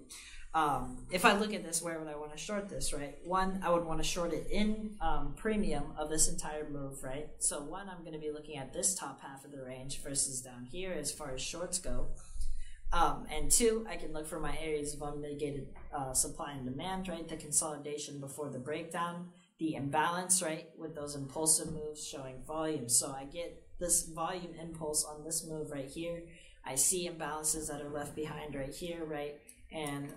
S1: If I look at this, where would I want to short this, right? One, I would want to short it in premium of this entire move, right? So one, I'm going to be looking at this top half of the range versus down here as far as shorts go. And two, I can look for my areas of unmitigated supply and demand, right? The consolidation before the breakdown, the imbalance, right? With those impulsive moves showing volume. So I get this volume impulse on this move right here. I see imbalances that are left behind right here, right? And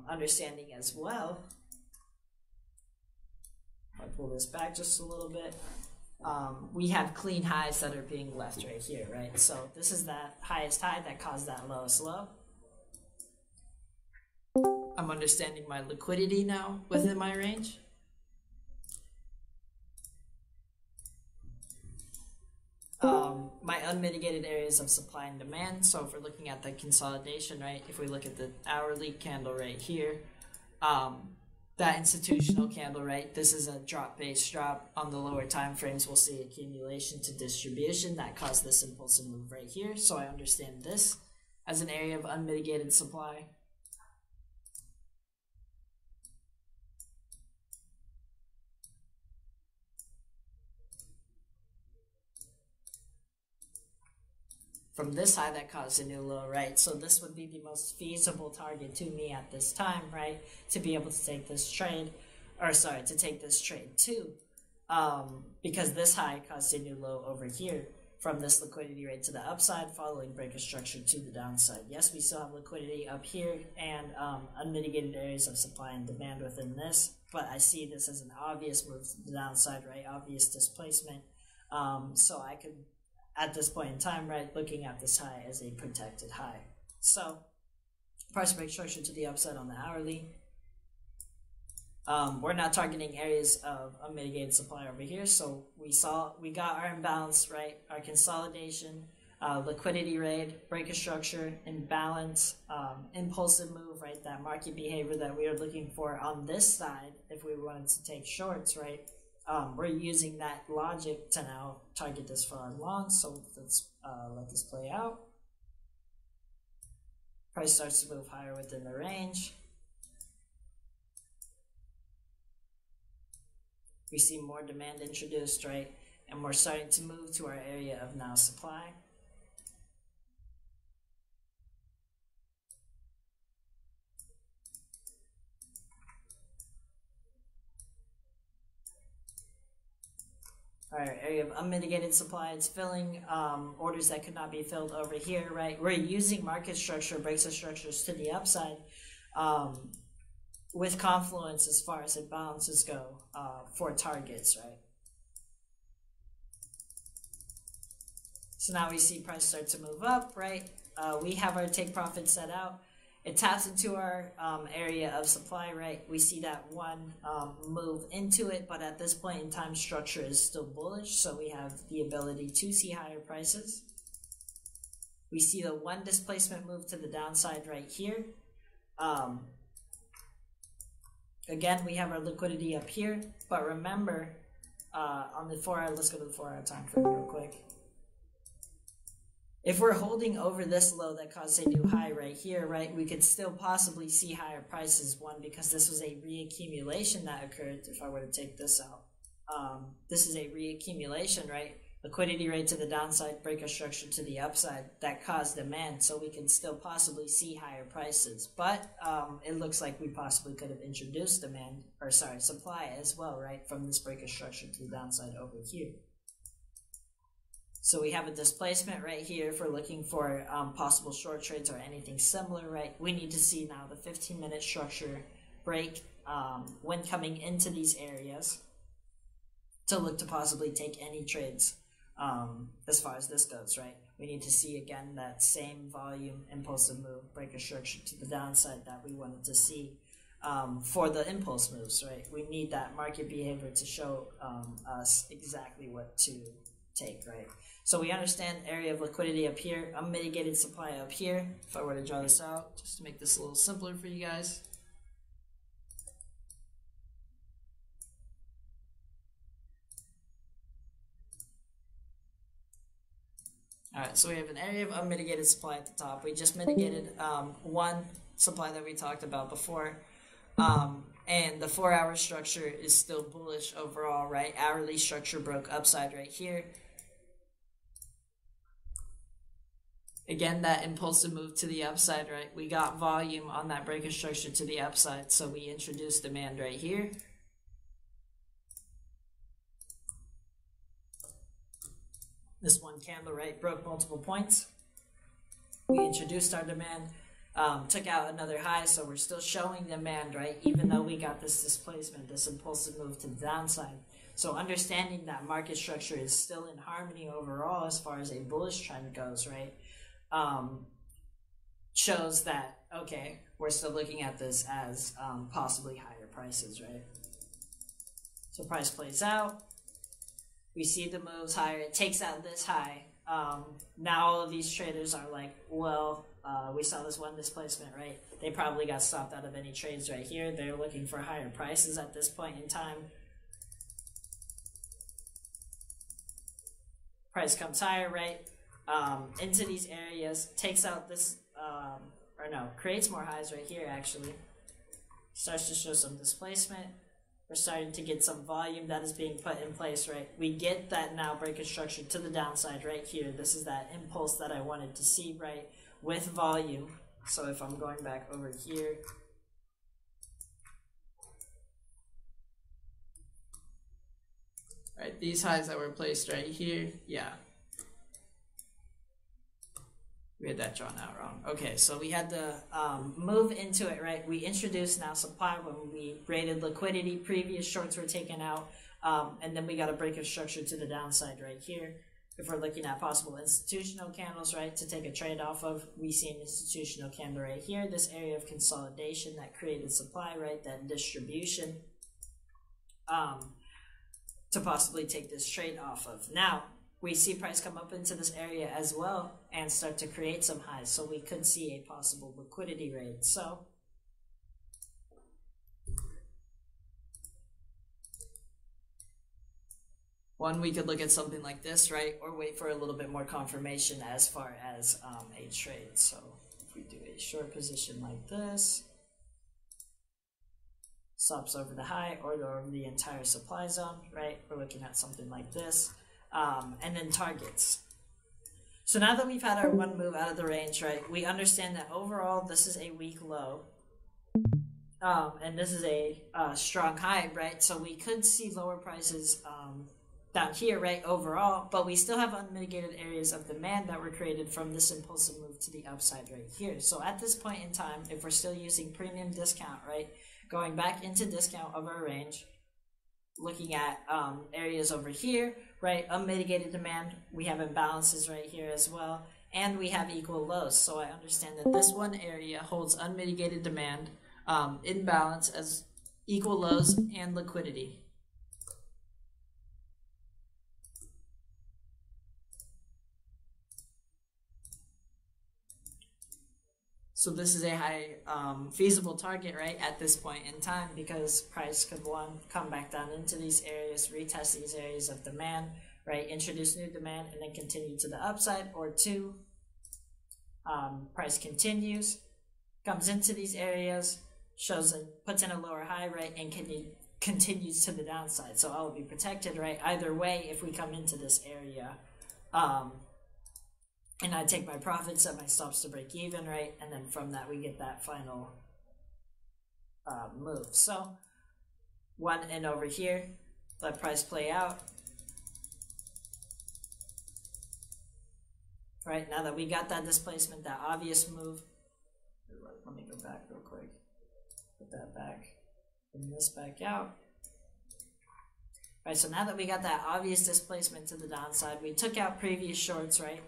S1: understanding as well, if I pull this back just a little bit, we have clean highs that are being left right here, right? So this is that highest high that caused that lowest low. I'm understanding my liquidity now within my range. My unmitigated areas of supply and demand. So if we're looking at the consolidation, right? If we look at the hourly candle right here, that institutional candle, right? This is a drop-based drop. On the lower time frames, we'll see accumulation to distribution that caused this impulsive move right here. So I understand this as an area of unmitigated supply. From this high that caused a new low, right? So this would be the most feasible target to me at this time, right? To be able to take this trade, or sorry, to take this trade too. Because this high caused a new low over here from this liquidity rate to the upside following breaker structure to the downside. Yes, we still have liquidity up here and unmitigated areas of supply and demand within this, but I see this as an obvious move to the downside, right? Obvious displacement. So I could, at this point in time, right, looking at this high as a protected high. So price break structure to the upside on the hourly. We're not targeting areas of unmitigated supply over here. So we got our imbalance, right? Our consolidation, liquidity rate, breaker structure, imbalance, impulsive move, right? That market behavior that we are looking for on this side if we wanted to take shorts, right? We're using that logic to now target this for our long. So let's let this play out. Price starts to move higher within the range. We see more demand introduced, right? And we're starting to move to our area of now supply. Our area of unmitigated supply, it's filling orders that could not be filled over here, right? We're using market structure, breaks of structures to the upside with confluence as far as imbalances go for targets, right? So now we see price start to move up, right? We have our take profit set out. It taps into our area of supply, right? We see that one move into it, but at this point in time, structure is still bullish, so we have the ability to see higher prices. We see the one displacement move to the downside right here. Again, we have our liquidity up here, but remember, on the 4-hour, let's go to the 4-hour time frame real quick. If we're holding over this low that caused a new high right here, right, we could still possibly see higher prices. One, because this was a reaccumulation that occurred. If I were to take this out, this is a reaccumulation, right? Liquidity rate to the downside, breaker structure to the upside that caused demand. So we can still possibly see higher prices. But it looks like we possibly could have introduced demand, or sorry, supply as well, right, from this breaker structure to the downside over here. So we have a displacement right here if we're looking for possible short trades or anything similar, right? We need to see now the 15-minute structure break when coming into these areas to look to possibly take any trades as far as this goes, right? We need to see, again, that same volume impulsive move, breaker structure to the downside that we wanted to see for the impulse moves, right? We need that market behavior to show us exactly what to take, right? So we understand area of liquidity up here, unmitigated supply up here. If I were to draw this out, just to make this a little simpler for you guys. All right, so we have an area of unmitigated supply at the top. We just mitigated one supply that we talked about before. And the 4-hour structure is still bullish overall, right? Hourly structure broke upside right here. Again, that impulsive move to the upside, right? We got volume on that break of structure to the upside, so we introduced demand right here. This one candle, right, broke multiple points. We introduced our demand, took out another high, so we're still showing demand, right, even though we got this displacement, this impulsive move to the downside. So understanding that market structure is still in harmony overall as far as a bullish trend goes, right, shows that, okay, we're still looking at this as possibly higher prices, right? So price plays out. We see the moves higher. It takes out this high. Now all of these traders are like, well, we saw this one displacement, right? They probably got stopped out of any trades right here. They're looking for higher prices at this point in time. Price comes higher, right? Into these areas, takes out this, creates more highs right here actually. Starts to show some displacement. We're starting to get some volume that is being put in place, right? We get that now break of structure to the downside right here. This is that impulse that I wanted to see, right? With volume. So if I'm going back over here, right, these highs that were placed right here, yeah. We had that drawn out wrong. Okay, so we had to move into it, right? We introduced now supply when we rated liquidity. Previous shorts were taken out, and then we got a break of structure to the downside right here. If we're looking at possible institutional candles, right, to take a trade off of, we see an institutional candle right here. This area of consolidation that created supply, right, that distribution to possibly take this trade off of. Now, we see price come up into this area as well and start to create some highs. So we could see a possible liquidity raid. So one, we could look at something like this, right? Or wait for a little bit more confirmation as far as a trade. So if we do a short position like this, stops over the high or over the entire supply zone, right? We're looking at something like this. And then targets. So now that we've had our one move out of the range, right, we understand that overall this is a weak low. And this is a strong high, right? So we could see lower prices down here, right, overall, but we still have unmitigated areas of demand that were created from this impulsive move to the upside right here. So at this point in time, if we're still using premium discount, right, going back into discount of our range, looking at areas over here, right, unmitigated demand, we have imbalances right here as well, and we have equal lows. So I understand that this one area holds unmitigated demand, imbalance as equal lows and liquidity. So this is a high feasible target, right, at this point in time, because price could, one, come back down into these areas, retest these areas of demand, right, introduce new demand, and then continue to the upside, or two, price continues, comes into these areas, puts in a lower high, right, and continues to the downside. So I will be protected, right, either way if we come into this area. And I take my profits, set my stops to break even, right? And then from that, we get that final move. So, one and over here, let price play out. Right, now that we got that displacement, that obvious move, let me go back real quick. Put that back, bring this back out. Right, so now that we got that obvious displacement to the downside, we took out previous shorts, right?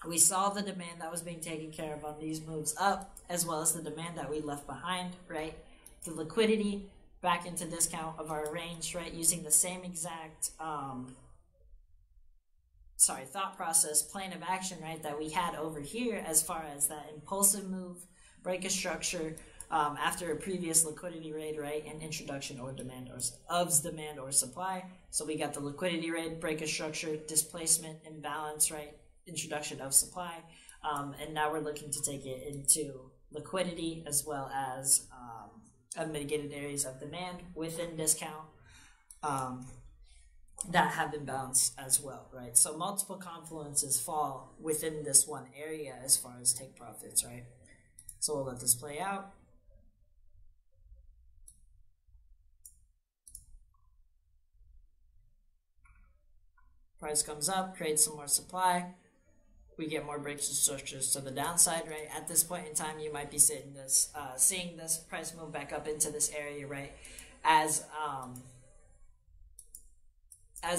S1: We saw the demand that was being taken care of on these moves up, as well as the demand that we left behind, right? The liquidity back into discount of our range, right? Using the same exact thought process, plan of action, right, that we had over here as far as that impulsive move, break a structure after a previous liquidity raid, right, and introduction or demand or supply. So we got the liquidity raid, break a structure, displacement, imbalance, right, introduction of supply, and now we're looking to take it into liquidity as well as unmitigated areas of demand within discount. That have imbalance as well, right? So multiple confluences fall within this one area as far as take profits, right? So we'll let this play out. Price comes up, creates some more supply. We get more breaks and structures to the downside, right? At this point in time, you might be seeing this price move back up into this area, right? As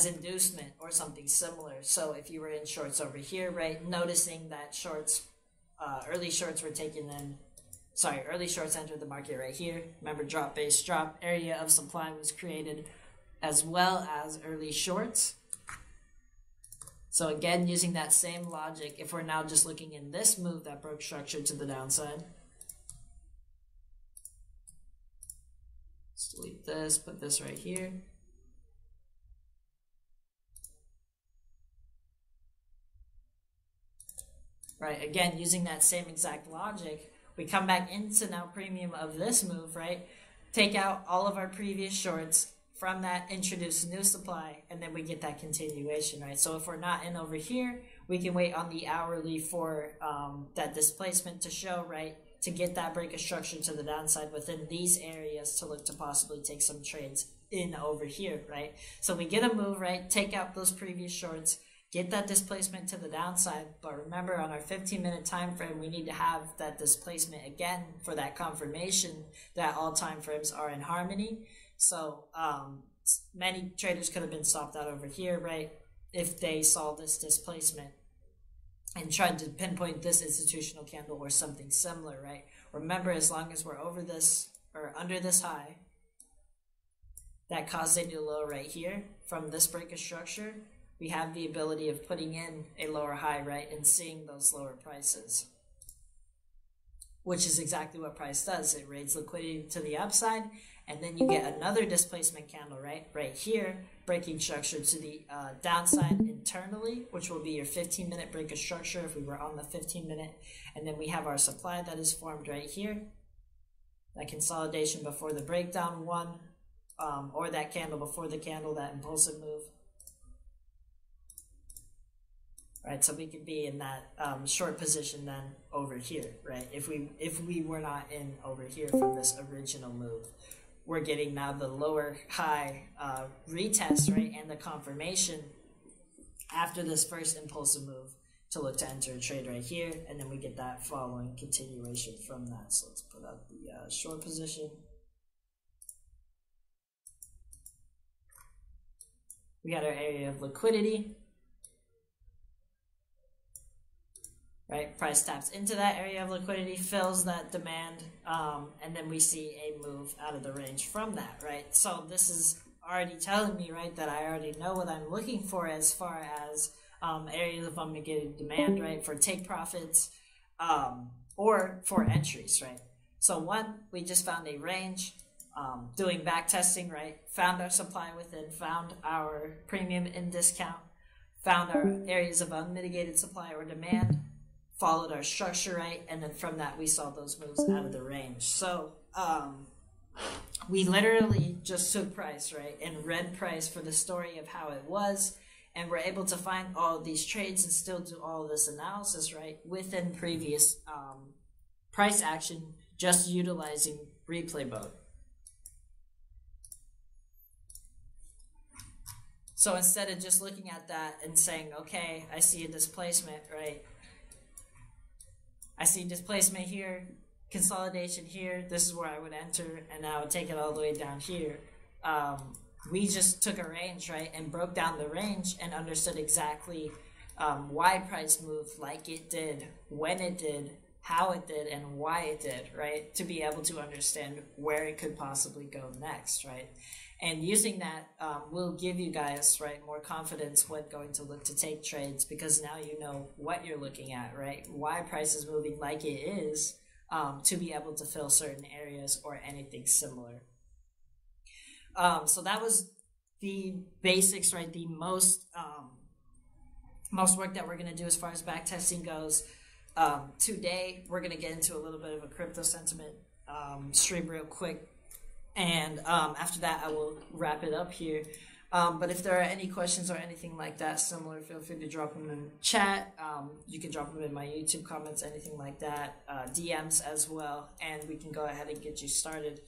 S1: inducement or something similar. So if you were in shorts over here, right, noticing that early shorts entered the market right here. Remember, drop base drop, area of supply was created as well as early shorts. So again, using that same logic, if we're now just looking in this move that broke structure to the downside, let's delete this, put this right here. Right, again, using that same exact logic, we come back into now premium of this move, right? Take out all of our previous shorts, from that introduce new supply, and then we get that continuation, right? So if we're not in over here, we can wait on the hourly for that displacement to show, right? To get that break of structure to the downside within these areas to look to possibly take some trades in over here, right? So we get a move, right? Take out those previous shorts, get that displacement to the downside, but remember on our 15-minute time frame, we need to have that displacement again for that confirmation that all time frames are in harmony. So many traders could have been stopped out over here, right, if they saw this displacement and tried to pinpoint this institutional candle or something similar, right? Remember, as long as we're over this or under this high that caused a new low right here from this break of structure, we have the ability of putting in a lower high, right, and seeing those lower prices, which is exactly what price does. It raids liquidity to the upside, and then you get another displacement candle, right here, breaking structure to the downside internally, which will be your 15-minute break of structure if we were on the 15-minute, and then we have our supply that is formed right here, that consolidation before the breakdown one, or that candle before the candle, that impulsive move. Right, so we could be in that short position then over here, right? If we were not in over here from this original move, we're getting now the lower high retest, right, and the confirmation after this first impulsive move to look to enter a trade right here, and then we get that following continuation from that. So let's put out the short position. We got our area of liquidity. Right, price taps into that area of liquidity, fills that demand, and then we see a move out of the range from that, right? So this is already telling me, right, that I already know what I'm looking for as far as areas of unmitigated demand, right, for take profits or for entries, right? So one, we just found a range, doing back testing, right, found our supply within, found our premium in discount, found our areas of unmitigated supply or demand, followed our structure, right, and then from that we saw those moves out of the range. So we literally just took price, right, and read price for the story of how it was, and we're able to find all of these trades and still do all of this analysis, right, within previous price action, just utilizing replay mode. So instead of just looking at that and saying, okay, I see a displacement, right, I see displacement here, consolidation here, this is where I would enter, and I would take it all the way down here. We just took a range, right, and broke down the range and understood exactly why price moved like it did, when it did, how it did, and why it did, right, to be able to understand where it could possibly go next, right? And using that will give you guys, right, more confidence when going to look to take trades, because now you know what you're looking at, right? Why price is moving like it is, to be able to fill certain areas or anything similar. So that was the basics, right? The most work that we're going to do as far as backtesting goes. Today, we're going to get into a little bit of a crypto sentiment stream real quick. And after that, I will wrap it up here. But if there are any questions or anything like that similar, feel free to drop them in chat. You can drop them in my YouTube comments, anything like that, DMs as well, and we can go ahead and get you started.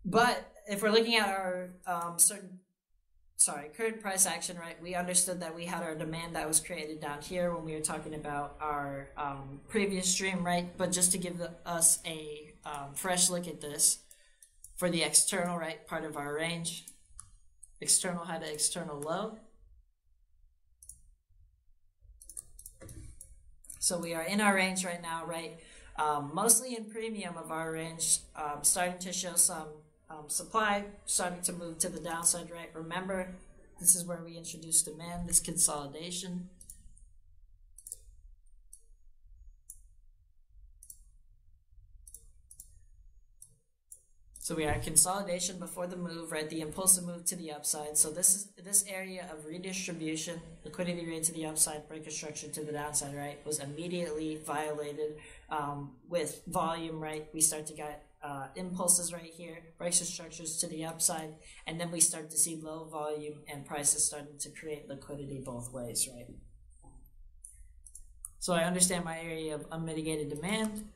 S1: But if we're looking at our current price action, right, we understood that we had our demand that was created down here when we were talking about our previous stream, right? But just to give us a fresh look at this for the external, right, part of our range, external high to external low. So we are in our range right now, right? Mostly in premium of our range, starting to show some supply, starting to move to the downside, right? Remember, this is where we introduce demand, this consolidation. So we are consolidation before the move, right? The impulsive move to the upside. So this area of redistribution, liquidity rate to the upside, breaker structure to the downside, right, was immediately violated with volume, right? We start to get impulses right here, breaker structures to the upside, and then we start to see low volume and prices starting to create liquidity both ways, right? So I understand my area of unmitigated demand.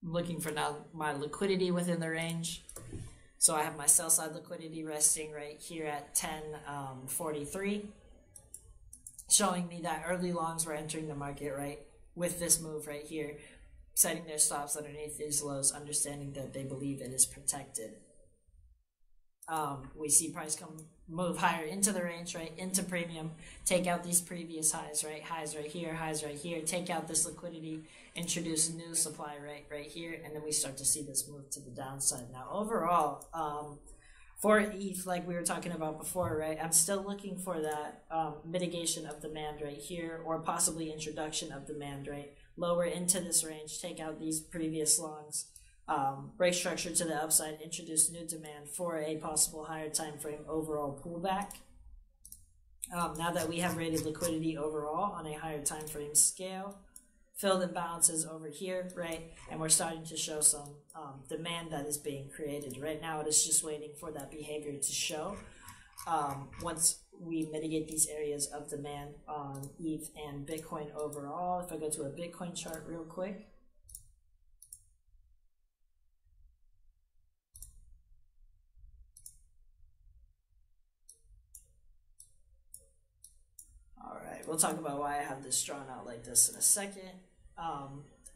S1: I'm looking for now my liquidity within the range. So I have my sell side liquidity resting right here at 10.43, showing me that early longs were entering the market, right, with this move right here, setting their stops underneath these lows, understanding that they believe it is protected. We see price move higher into the range, right, into premium, take out these previous highs, right, highs right here, take out this liquidity, introduce new supply right here, and then we start to see this move to the downside. Now overall, for ETH, like we were talking about before, right, I'm still looking for that mitigation of demand right here, or possibly introduction of demand, right, lower into this range, take out these previous longs, break structure to the upside, introduce new demand for a possible higher time frame overall pullback. Now that we have rated liquidity overall on a higher time frame scale, filled imbalances over here, right, and we're starting to show some demand that is being created. Right now it is just waiting for that behavior to show. Once we mitigate these areas of demand on ETH and Bitcoin overall, if I go to a Bitcoin chart real quick, we'll talk about why I have this drawn out like this in a second.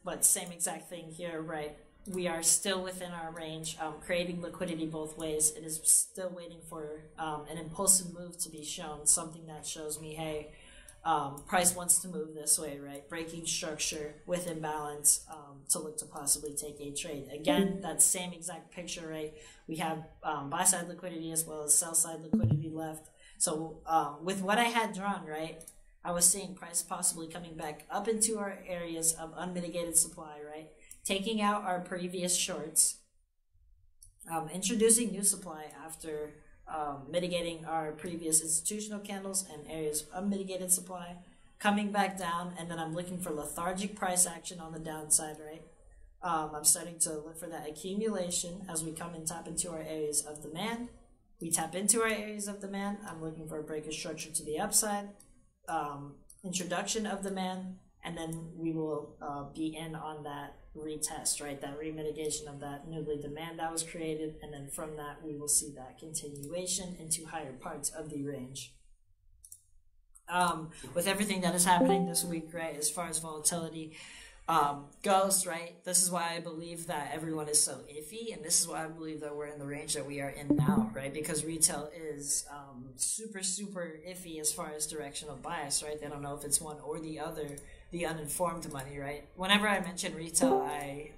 S1: But same exact thing here, right? We are still within our range, creating liquidity both ways. It is still waiting for an impulsive move to be shown, something that shows me, hey, price wants to move this way, right? Breaking structure with imbalance to look to possibly take a trade. Again, that same exact picture, right? We have buy side liquidity as well as sell side liquidity left. So with what I had drawn, right, I was seeing price possibly coming back up into our areas of unmitigated supply, right? Taking out our previous shorts, introducing new supply after mitigating our previous institutional candles and areas of unmitigated supply, coming back down, and then I'm looking for lethargic price action on the downside, right? I'm starting to look for that accumulation as we come and tap into our areas of demand. We tap into our areas of demand. I'm looking for a breaker structure to the upside. Introduction of demand, and then we will be in on that retest, right? That remitigation of that newly demand that was created, and then from that we will see that continuation into higher parts of the range. With everything that is happening this week, right, as far as volatility goes, right, this is why I believe that everyone is so iffy, and this is why I believe that we're in the range that we are in now, right, because retail is super iffy as far as directional bias, right? They don't know if it's one or the other, the uninformed money, right? Whenever I mention retail,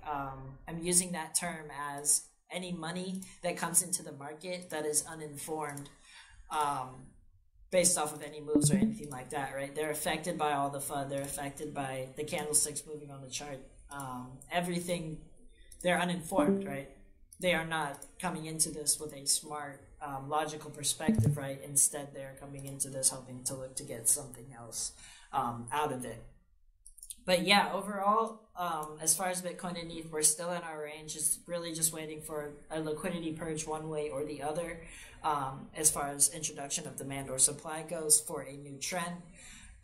S1: I'm using that term as any money that comes into the market that is uninformed, based off of any moves or anything like that, right? They're affected by all the FUD. They're affected by the candlesticks moving on the chart. Everything, they're uninformed, right? They are not coming into this with a smart, logical perspective, right? Instead, they're coming into this hoping to look to get something else out of it. But yeah, overall, as far as Bitcoin and ETH, we're still in our range. It's really just waiting for a liquidity purge one way or the other, as far as introduction of demand or supply goes for a new trend,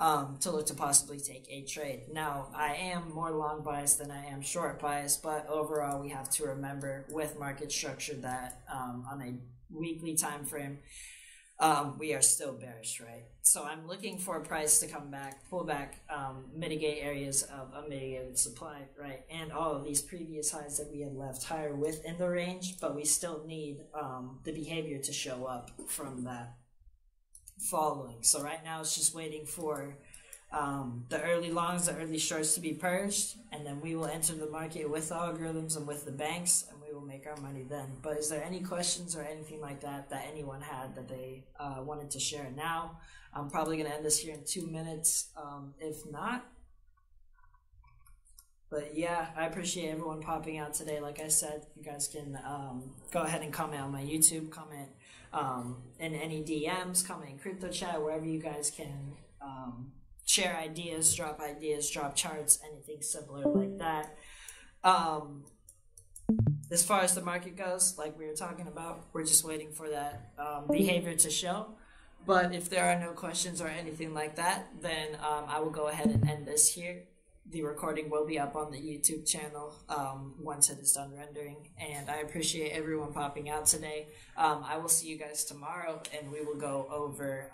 S1: to look to possibly take a trade. Now, I am more long biased than I am short biased, but overall, we have to remember with market structure that on a weekly time frame, we are still bearish, right? So I'm looking for a price to come back, pull back, mitigate areas of unmitigated supply, right? And all of these previous highs that we had left higher within the range, but we still need the behavior to show up from that following. So right now it's just waiting for the early longs, the early shorts to be purged, and then we will enter the market with algorithms and with the banks, and we will make our money then. But is there any questions or anything like that that anyone had that they wanted to share now? I'm probably going to end this here in 2 minutes, if not. But yeah, I appreciate everyone popping out today. Like I said, you guys can go ahead and comment on my YouTube, comment in any DMs, comment in crypto chat, wherever you guys can share ideas, drop charts, anything similar like that. As far as the market goes, like we were talking about, we're just waiting for that behavior to show. But if there are no questions or anything like that, then I will go ahead and end this here. The recording will be up on the YouTube channel once it is done rendering. And I appreciate everyone popping out today. I will see you guys tomorrow, and we will go over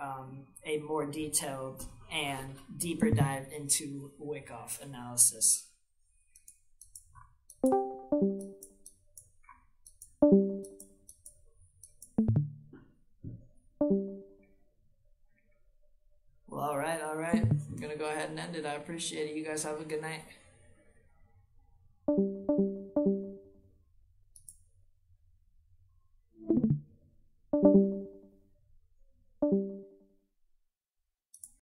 S1: a more detailed and deeper dive into Wyckoff analysis. Well, all right. I'm going to go ahead and end it. I appreciate it. You guys have a good night.